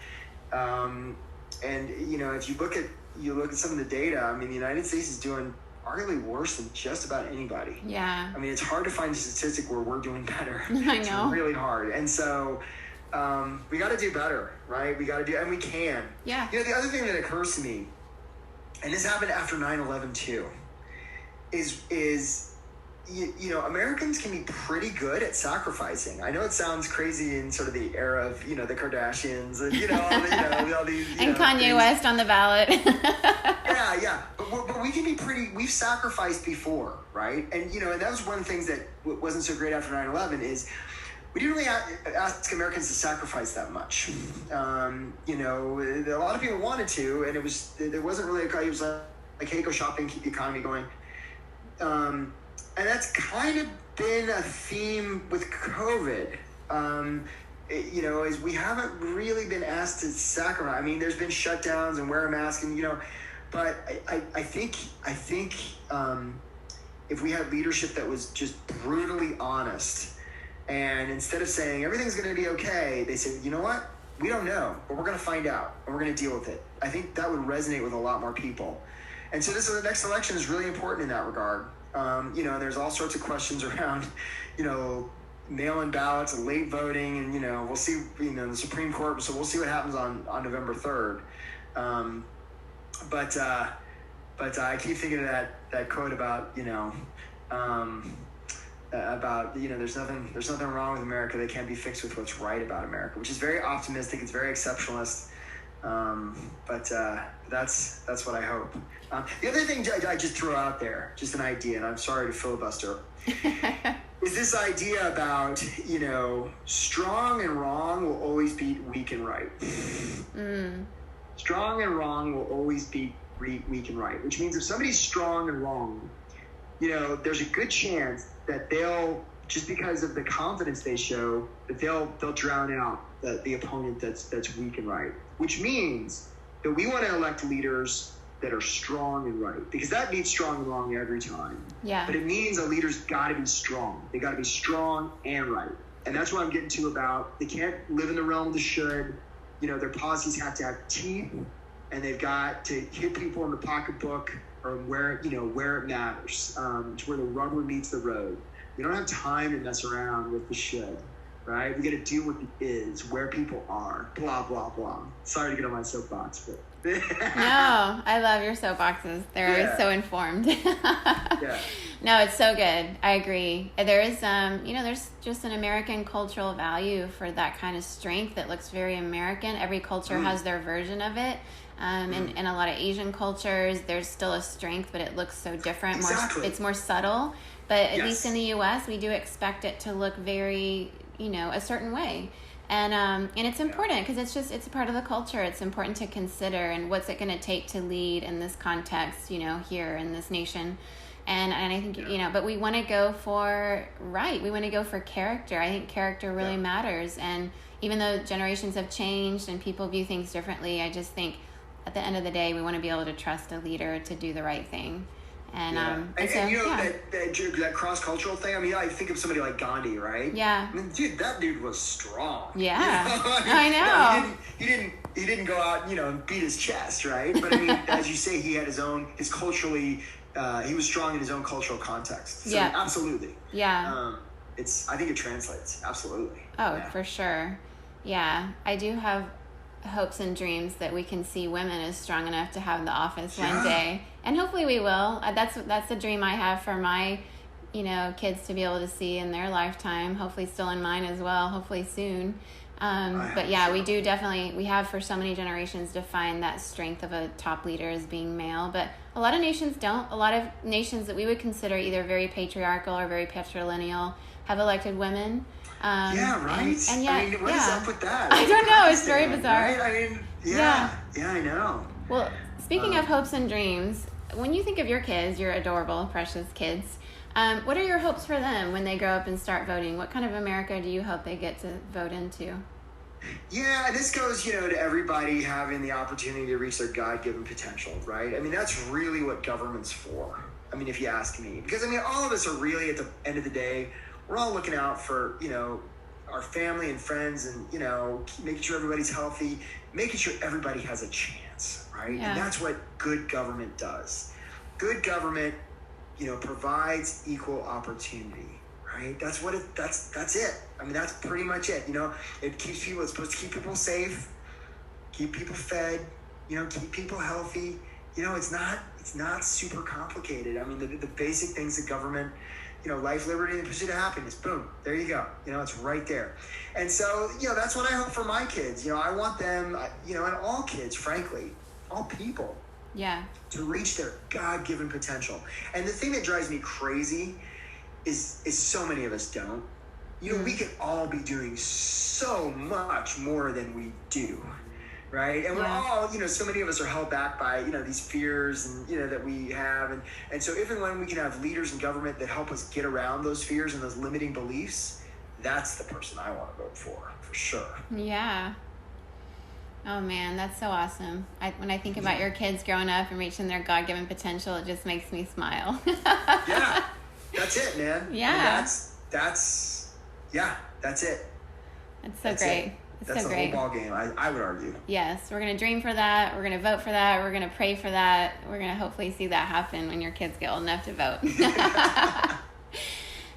and, you know, if you look at some of the data, I mean, the United States is doing arguably worse than just about anybody. Yeah. I mean, it's hard to find a statistic where we're doing better. I know. It's really hard. And so we got to do better, right? We got to do, and we can. Yeah. You know, the other thing that occurs to me, and this happened after 9/11 too, is you know, Americans can be pretty good at sacrificing. I know it sounds crazy in sort of the era of, you know, the Kardashians and, you know, all these, and Kanye things. West on the ballot. yeah. But we can be we've sacrificed before, right? And, you know, and that was one of the things that wasn't so great after 9/11 is we didn't really ask Americans to sacrifice that much. You know, a lot of people wanted to, and there wasn't really it was like, hey, go shopping, keep the economy going. And that's kind of been a theme with COVID, you know, is we haven't really been asked to sacrifice. I mean, there's been shutdowns and wear a mask and, you know, but I think if we had leadership that was just brutally honest, and instead of saying everything's going to be okay, they said, you know what, we don't know, but we're going to find out and we're going to deal with it. I think that would resonate with a lot more people. And so the next election is really important in that regard. You know, there's all sorts of questions around, you know, mail-in ballots and late voting, and, you know, we'll see, you know, the Supreme Court, so we'll see what happens on November 3rd. But But I keep thinking of that quote about, there's nothing wrong with America that can't be fixed with what's right about America, which is very optimistic. It's very exceptionalist. But that's what I hope. The other thing I just throw out there, just an idea, and I'm sorry to filibuster, is this idea about, strong and wrong will always beat weak and right. Strong and wrong will always beat weak and right, which means if somebody's strong and wrong, there's a good chance that they'll, just because of the confidence they show, that they'll drown out the opponent that's weak and right, which means that we want to elect leaders that are strong and right, because that means strong and wrong every time. Yeah. But it means a leader's got to be strong. They got to be strong and right. And that's what I'm getting to about, they can't live in the realm of the should. Their policies have to have teeth, and they've got to hit people in the pocketbook or where it matters. It's where the rubber meets the road. We don't have time to mess around with the should, right? We got to deal with the is, where people are, blah, blah, blah. Sorry to get on my soapbox, but. No, I love your soapboxes. They're always so informed. Yeah. No, it's so good. I agree. There is, there's just an American cultural value for that kind of strength that looks very American. Every culture has their version of it. In a lot of Asian cultures, there's still a strength, but it looks so different. Exactly. It's more subtle. But at least in the U.S., we do expect it to look very, a certain way. And it's important because it's a part of the culture. It's important to consider, and what's it going to take to lead in this context, here in this nation. And I think, but we want to go for right. We want to go for character. I think character really matters. And even though generations have changed and people view things differently, I just think at the end of the day, we want to be able to trust a leader to do the right thing. And that cross-cultural thing. I mean, I think of somebody like Gandhi, right? Yeah. I mean, dude, that dude was strong. Yeah. I know. No, he didn't go out, and beat his chest, right? But I mean, as you say, he had his culturally, he was strong in his own cultural context. So absolutely. Yeah. I think it translates. Absolutely. Oh, for sure. Yeah. I do have hopes and dreams that we can see women as strong enough to have the office one day, and hopefully we will. That's the dream I have for my kids to be able to see in their lifetime, hopefully still in mine as well, hopefully soon. But yeah, we do definitely, we have for so many generations defined that strength of a top leader as being male, but a lot of nations don't. A lot of nations that we would consider either very patriarchal or very patrilineal have elected women. Right. And yet, I mean, what is up with that? I don't know. It's very bizarre. Right? I mean, yeah, I know. Well, speaking of hopes and dreams, when you think of your kids, your adorable, precious kids, what are your hopes for them when they grow up and start voting? What kind of America do you hope they get to vote into? Yeah, this goes, to everybody having the opportunity to reach their God-given potential, right? I mean, that's really what government's for. I mean, if you ask me. Because, I mean, all of us are really, at the end of the day, we're all looking out for, our family and friends and, making sure everybody's healthy, making sure everybody has a chance, right? Yeah. And that's what good government does. Good government, provides equal opportunity, right? That's it. I mean, that's pretty much it. It's supposed to keep people safe, keep people fed, keep people healthy. It's not super complicated. I mean, the basic things that government, life, liberty, and the pursuit of happiness. Boom. There you go. It's right there. And so, that's what I hope for my kids. I want them, and all kids, frankly, all people, to reach their God-given potential. And the thing that drives me crazy is so many of us don't. We could all be doing so much more than we do. Right. And we're all, so many of us are held back by, these fears and, that we have. And so if and when we can have leaders in government that help us get around those fears and those limiting beliefs, that's the person I want to vote for sure. Yeah. Oh, man, that's so awesome. When I think about your kids growing up and reaching their God-given potential, it just makes me smile. Yeah. That's it, man. Yeah. I mean, that's it. That's great. It. That's the whole ball game, I would argue. Yes, we're going to dream for that. We're going to vote for that. We're going to pray for that. We're going to hopefully see that happen when your kids get old enough to vote.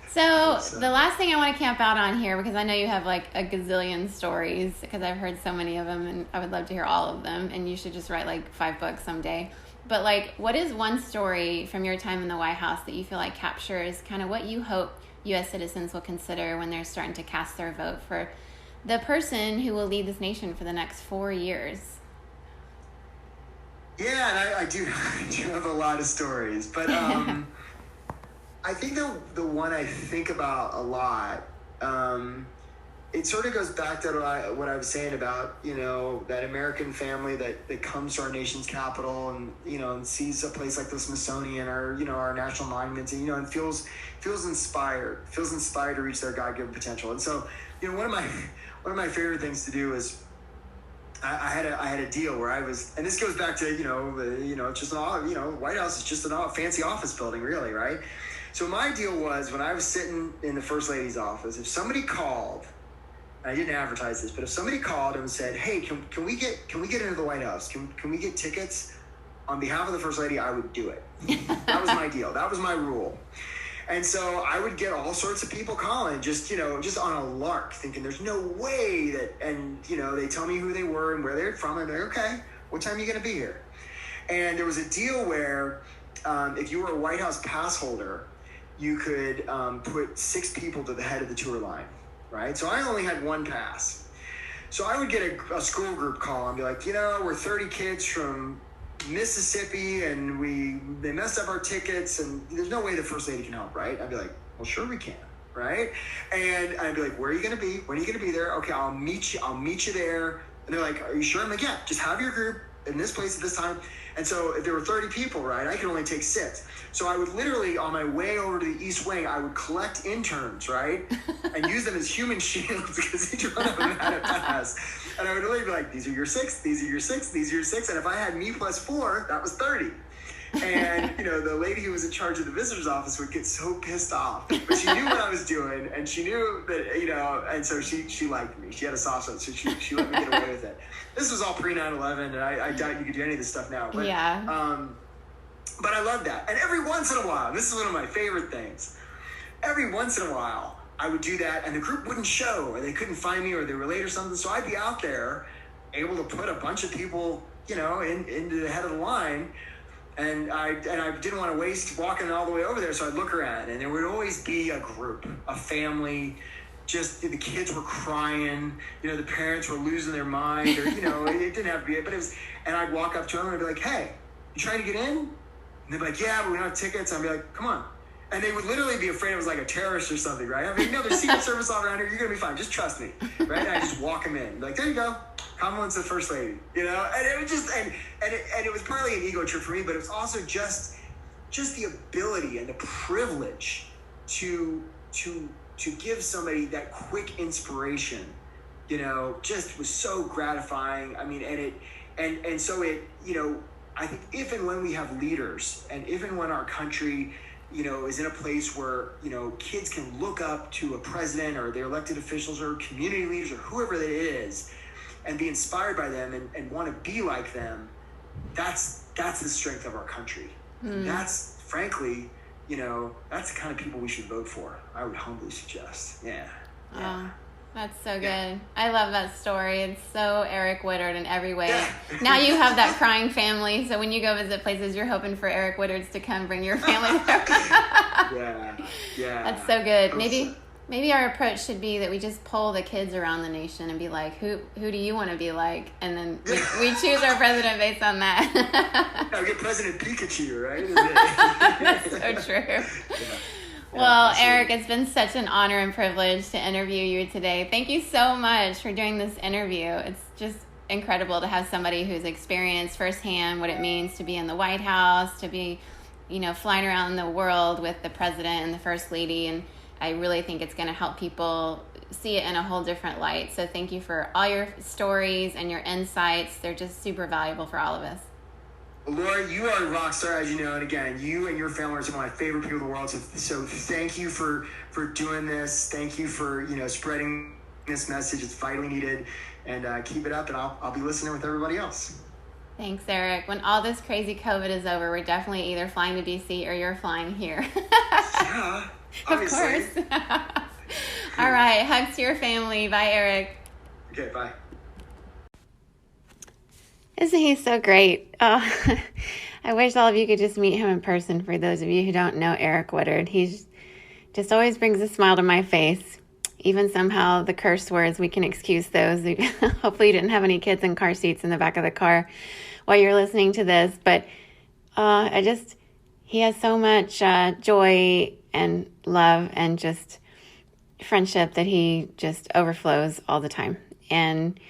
So the last thing I want to camp out on here, because I know you have like a gazillion stories, because I've heard so many of them, and I would love to hear all of them, and you should just write like 5 books someday. But like, what is one story from your time in the White House that you feel like captures kind of what you hope U.S. citizens will consider when they're starting to cast their vote for the person who will lead this nation for the next 4 years? Yeah, and I do have a lot of stories, but I think the one I think about a lot, it sort of goes back to what I was saying about, you know, that American family that comes to our nation's capital and, you know, and sees a place like the Smithsonian or, you know, our national monuments, and, you know, and feels inspired to reach their God-given potential. And so, you know, one of my favorite things to do is I had a deal where I was, and this goes back to, it's just White House is just a fancy office building, really, right? So my deal was, when I was sitting in the First Lady's office, if somebody called, I didn't advertise this, but if somebody called and said, "Hey, can we get into the White House? Can we get tickets on behalf of the First Lady?" I would do it. That was my deal. That was my rule. And so I would get all sorts of people calling, just on a lark, thinking there's no way that, and, you know, they tell me who they were and where they're from, and they're okay, what time are you going to be here? And there was a deal where if you were a White House pass holder, you could put 6 people to the head of the tour line, right? So I only had 1 pass. So I would get a school group call and be like, you know, we're 30 kids from Mississippi, and they messed up our tickets, and there's no way the First Lady can help, right? I'd be like, well, sure we can, right? And I'd be like, where are you going to be? When are you going to be there? Okay, I'll meet you there. And they're like, are you sure? I'm like, yeah, just have your group in this place at this time. And so if there were 30 people, right, I could only take 6. So I would literally, on my way over to the East Wing, I would collect interns, right, and use them as human shields, because each one of them had a pass. And I would really be like, these are your 6, these are your 6, these are your 6. And if I had me plus 4, that was 30. And, you know, the lady who was in charge of the visitor's office would get so pissed off. But she knew what I was doing, and she knew that, you know, and so she liked me. She had a soft spot, so she let me get away with it. This was all pre-9/11, and I doubt you could do any of this stuff now. But, yeah. But I love that. And every once in a while, this is one of my favorite things, every once in a while, I would do that, and the group wouldn't show, or they couldn't find me, or they were late or something. So I'd be out there able to put a bunch of people, you know, into the head of the line. And I didn't want to waste walking all the way over there, so I'd look around, and there would always be a group, a family. Just the kids were crying, you know, the parents were losing their mind, or, you know, it didn't have to be it, but it was. And I'd walk up to them and I'd be like, "Hey, you trying to get in?" And they'd be like, "Yeah, but we don't have tickets." I'd be like, "Come on." And they would literally be afraid it was like a terrorist or something, right? I mean, no, there's Secret Service all around here. You're gonna be fine. Just trust me, right? And I just walk them in, like, there you go. Compliments to the First Lady, you know. And it was just, and it was partly an ego trip for me, but it was also just the ability and the privilege to give somebody that quick inspiration, you know, just was so gratifying. I mean, and so it, you know, I think if and when we have leaders, and if and when our country, you know, is in a place where, you know, kids can look up to a president or their elected officials or community leaders or whoever it is, and be inspired by them and want to be like them, that's the strength of our country. That's, frankly, you know, that's the kind of people we should vote for, I would humbly suggest. Yeah. Oh, that's so good. Yeah. I love that story. It's so Eric Woodard in every way. Yeah. Now you have that crying family, so when you go visit places, you're hoping for Eric Woodards to come bring your family there. Yeah. That's so good. Maybe our approach should be that we just poll the kids around the nation and be like, who do you want to be like? And then we choose our president based on that. I'll get President Pikachu, right? That's so true. Yeah. Well, Eric, it's been such an honor and privilege to interview you today. Thank you so much for doing this interview. It's just incredible to have somebody who's experienced firsthand what it means to be in the White House, to be, you know, flying around the world with the president and the First Lady. And I really think it's going to help people see it in a whole different light. So thank you for all your stories and your insights. They're just super valuable for all of us. Laura, you are a rock star, as you know, and again, you and your family are some of my favorite people in the world. So thank you for doing this. Thank you for, you know, spreading this message. It's vitally needed, and keep it up. And I'll be listening with everybody else. Thanks, Eric. When all this crazy COVID is over, we're definitely either flying to DC or you're flying here. Yeah, obviously. Of course. All right. Hugs to your family. Bye, Eric. Okay, bye. Isn't he so great? I wish all of you could just meet him in person. For those of you who don't know Eric Woodard, he's just always brings a smile to my face. Even somehow the curse words, we can excuse those. Hopefully you didn't have any kids in car seats in the back of the car while you're listening to this. But he has so much joy and love and just friendship that he just overflows all the time. And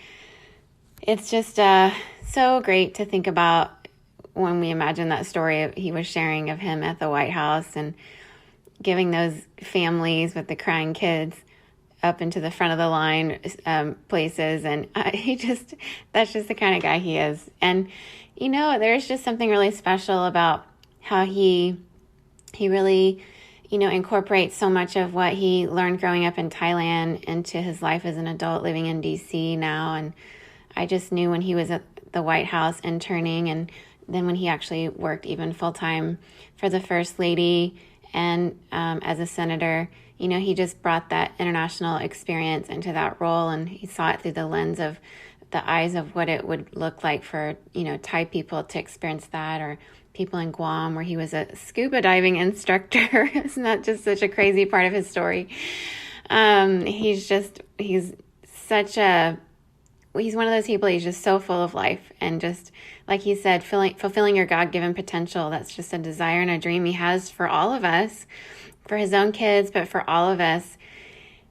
it's just so great to think about when we imagine that story he was sharing of him at the White House and giving those families with the crying kids up into the front of the line places. And that's just the kind of guy he is. And, there's just something really special about how he really, incorporates so much of what he learned growing up in Thailand into his life as an adult living in DC now. And I just knew when he was at the White House interning, and then when he actually worked even full-time for the First Lady and as a senator, he just brought that international experience into that role, and he saw it through the lens of the eyes of what it would look like for, Thai people to experience that, or people in Guam where he was a scuba diving instructor. Isn't that just such a crazy part of his story? He's one of those people, he's just so full of life, and just like he said, fulfilling your God-given potential. That's just a desire and a dream he has for all of us, for his own kids, but for all of us.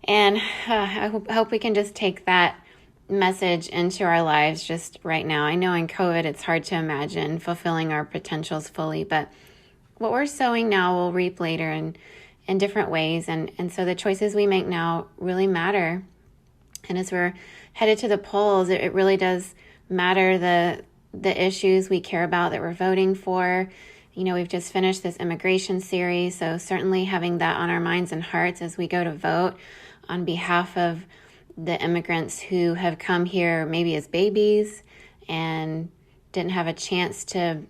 And I hope we can just take that message into our lives just right now. I know in COVID, it's hard to imagine fulfilling our potentials fully, but what we're sowing now will reap later in different ways. And so the choices we make now really matter. And as we're headed to the polls, it really does matter the issues we care about that we're voting for. We've just finished this immigration series, so certainly having that on our minds and hearts as we go to vote on behalf of the immigrants who have come here maybe as babies and didn't have a chance to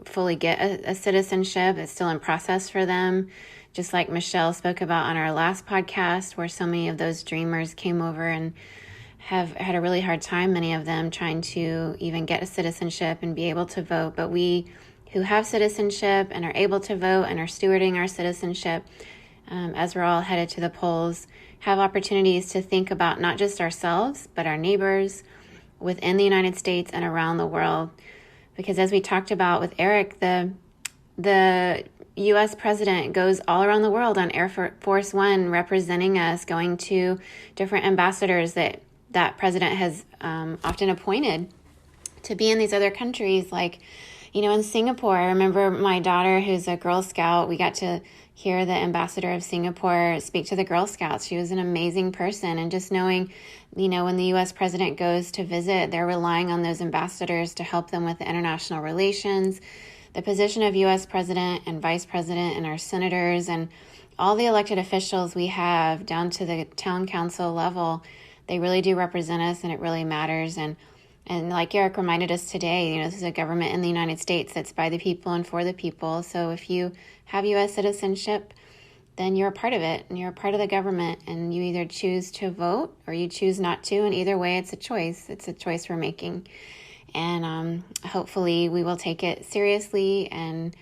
fully get a citizenship. It's still in process for them, just like Michelle spoke about on our last podcast, where so many of those dreamers came over and have had a really hard time, many of them, trying to even get a citizenship and be able to vote. But we who have citizenship and are able to vote and are stewarding our citizenship, as we're all headed to the polls, have opportunities to think about not just ourselves, but our neighbors within the United States and around the world. Because as we talked about with Eric, the U.S. president goes all around the world on Air Force One, representing us, going to different ambassadors that president has often appointed to be in these other countries. Like, in Singapore, I remember my daughter, who's a Girl Scout, we got to hear the ambassador of Singapore speak to the Girl Scouts. She was an amazing person. And just knowing, when the U.S. president goes to visit, they're relying on those ambassadors to help them with the international relations, the position of U.S. president and vice president and our senators and all the elected officials we have down to the town council level. They really do represent us, and it really matters. And like Eric reminded us today, this is a government in the United States that's by the people and for the people. So if you have U.S. citizenship, then you're a part of it, and you're a part of the government, and you either choose to vote or you choose not to. And either way, it's a choice. It's a choice we're making. And hopefully we will take it seriously. And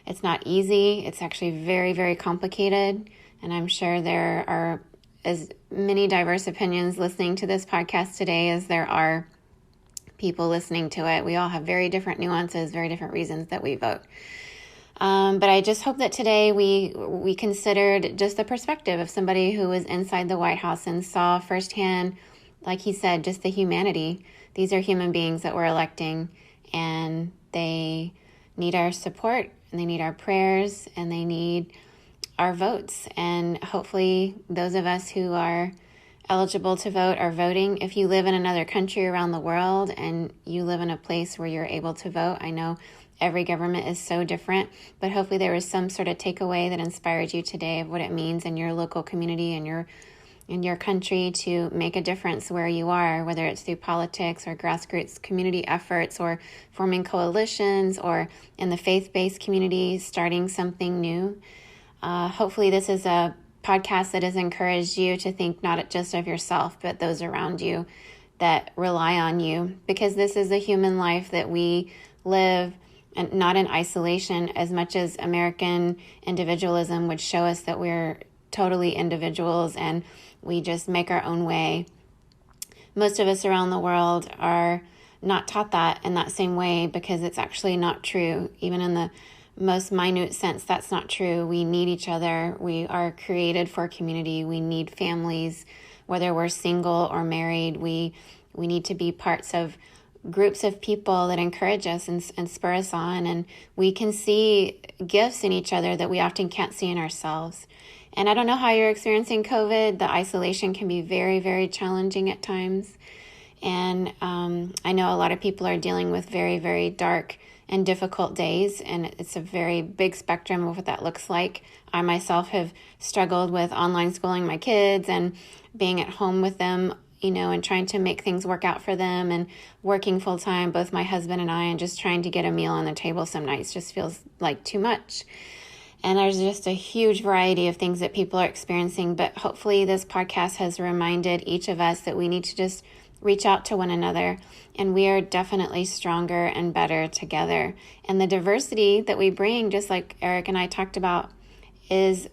it's not easy. It's actually very, very complicated. And I'm sure there are as many diverse opinions listening to this podcast today as there are people listening to it. We all have very different nuances, very different reasons that we vote. But I just hope that today we considered just the perspective of somebody who was inside the White House and saw firsthand, like he said, just the humanity. These are human beings that we're electing, and they need our support, and they need our prayers, and they need our votes. And hopefully those of us who are eligible to vote are voting. If you live in another country around the world and you live in a place where you're able to vote, I know every government is so different, but hopefully there was some sort of takeaway that inspired you today of what it means in your local community and in your country to make a difference where you are, whether it's through politics or grassroots community efforts or forming coalitions or in the faith-based community, starting something new. Hopefully this is a podcast that has encouraged you to think not just of yourself, but those around you that rely on you, because this is a human life that we live and not in isolation as much as American individualism would show us that we're totally individuals and we just make our own way. Most of us around the world are not taught that in that same way because it's actually not true. Even in the most minute sense, that's not true. We need each other. We are created for community. We need families, whether we're single or married. We need to be parts of groups of people that encourage us and spur us on. And we can see gifts in each other that we often can't see in ourselves. And I don't know how you're experiencing COVID. The isolation can be very, very challenging at times. And I know a lot of people are dealing with very, very dark and difficult days, and it's a very big spectrum of what that looks like. I myself have struggled with online schooling my kids and being at home with them, and trying to make things work out for them, and working full time, both my husband and I, and just trying to get a meal on the table some nights just feels like too much. And there's just a huge variety of things that people are experiencing, but hopefully this podcast has reminded each of us that we need to just reach out to one another, and we are definitely stronger and better together. And the diversity that we bring, just like Eric and I talked about, is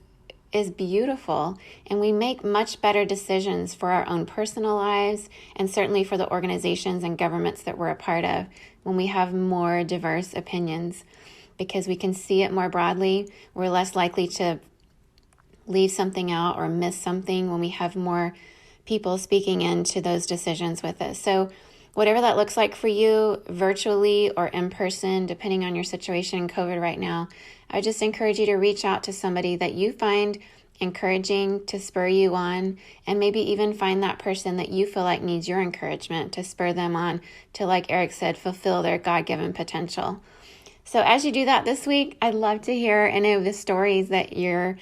beautiful, and we make much better decisions for our own personal lives and certainly for the organizations and governments that we're a part of when we have more diverse opinions, because we can see it more broadly. We're less likely to leave something out or miss something when we have more people speaking into those decisions with us. So whatever that looks like for you, virtually or in person, depending on your situation in COVID right now, I just encourage you to reach out to somebody that you find encouraging to spur you on, and maybe even find that person that you feel like needs your encouragement to spur them on to, like Eric said, fulfill their God-given potential. So as you do that this week, I'd love to hear any of the stories that you're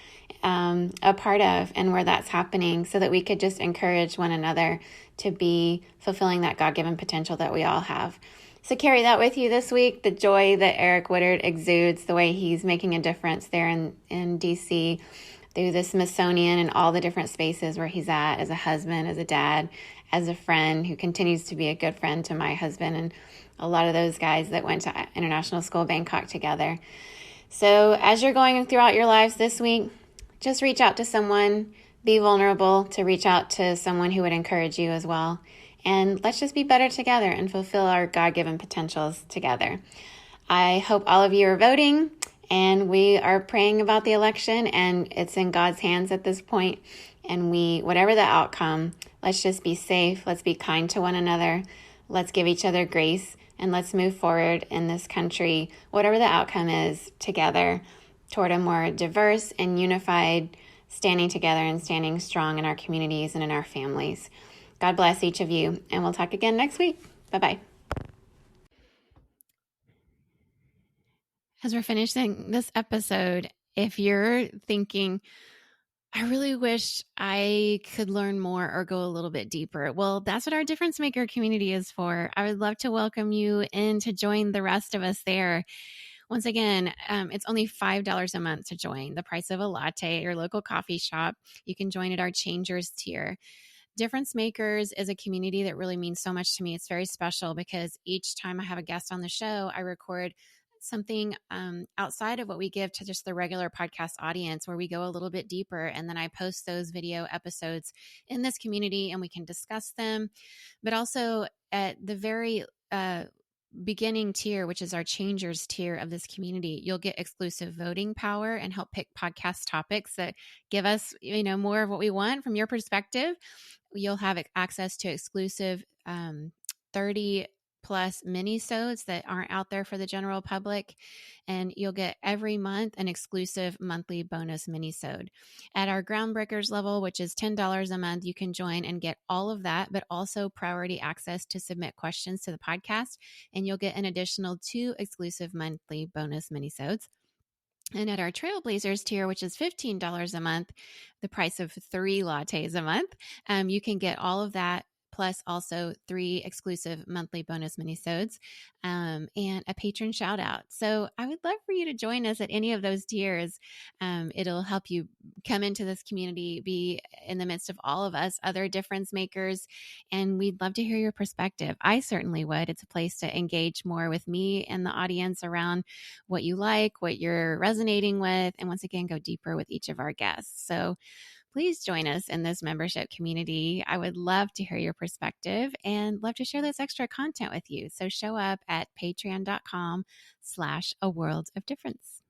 a part of and where that's happening, so that we could just encourage one another to be fulfilling that God-given potential that we all have. So carry that with you this week, the joy that Eric Woodard exudes, the way he's making a difference there in DC through the Smithsonian and all the different spaces where he's at as a husband, as a dad, as a friend who continues to be a good friend to my husband and a lot of those guys that went to International School Bangkok together. So as you're going throughout your lives this week, just reach out to someone, be vulnerable to reach out to someone who would encourage you as well. And let's just be better together and fulfill our God-given potentials together. I hope all of you are voting, and we are praying about the election, and it's in God's hands at this point. And whatever the outcome, let's just be safe. Let's be kind to one another. Let's give each other grace, and let's move forward in this country, whatever the outcome is, together toward a more diverse and unified standing together and standing strong in our communities and in our families. God bless each of you, and we'll talk again next week. Bye-bye. As we're finishing this episode, if you're thinking, I really wish I could learn more or go a little bit deeper, well, that's what our Difference Maker community is for. I would love to welcome you in to join the rest of us there. Once again, it's only $5 a month to join, the price of a latte at your local coffee shop. You can join at our Changers tier. Difference Makers is a community that really means so much to me. It's very special because each time I have a guest on the show, I record something outside of what we give to just the regular podcast audience, where we go a little bit deeper, and then I post those video episodes in this community and we can discuss them. But also at the very beginning tier, which is our Changers tier of this community, you'll get exclusive voting power and help pick podcast topics that give us, more of what we want from your perspective. You'll have access to exclusive 30 plus mini-sodes that aren't out there for the general public. And you'll get every month an exclusive monthly bonus mini-sode. At our Groundbreakers level, which is $10 a month, you can join and get all of that, but also priority access to submit questions to the podcast. And you'll get an additional 2 exclusive monthly bonus mini-sodes. And at our Trailblazers tier, which is $15 a month, the price of 3 lattes a month, you can get all of that plus also 3 exclusive monthly bonus minisodes, and a patron shout out. So I would love for you to join us at any of those tiers. It'll help you come into this community, be in the midst of all of us, other difference makers, and we'd love to hear your perspective. I certainly would. It's a place to engage more with me and the audience around what you like, what you're resonating with, and once again, go deeper with each of our guests. So please join us in this membership community. I would love to hear your perspective and love to share this extra content with you. So show up at patreon.com/a world of difference.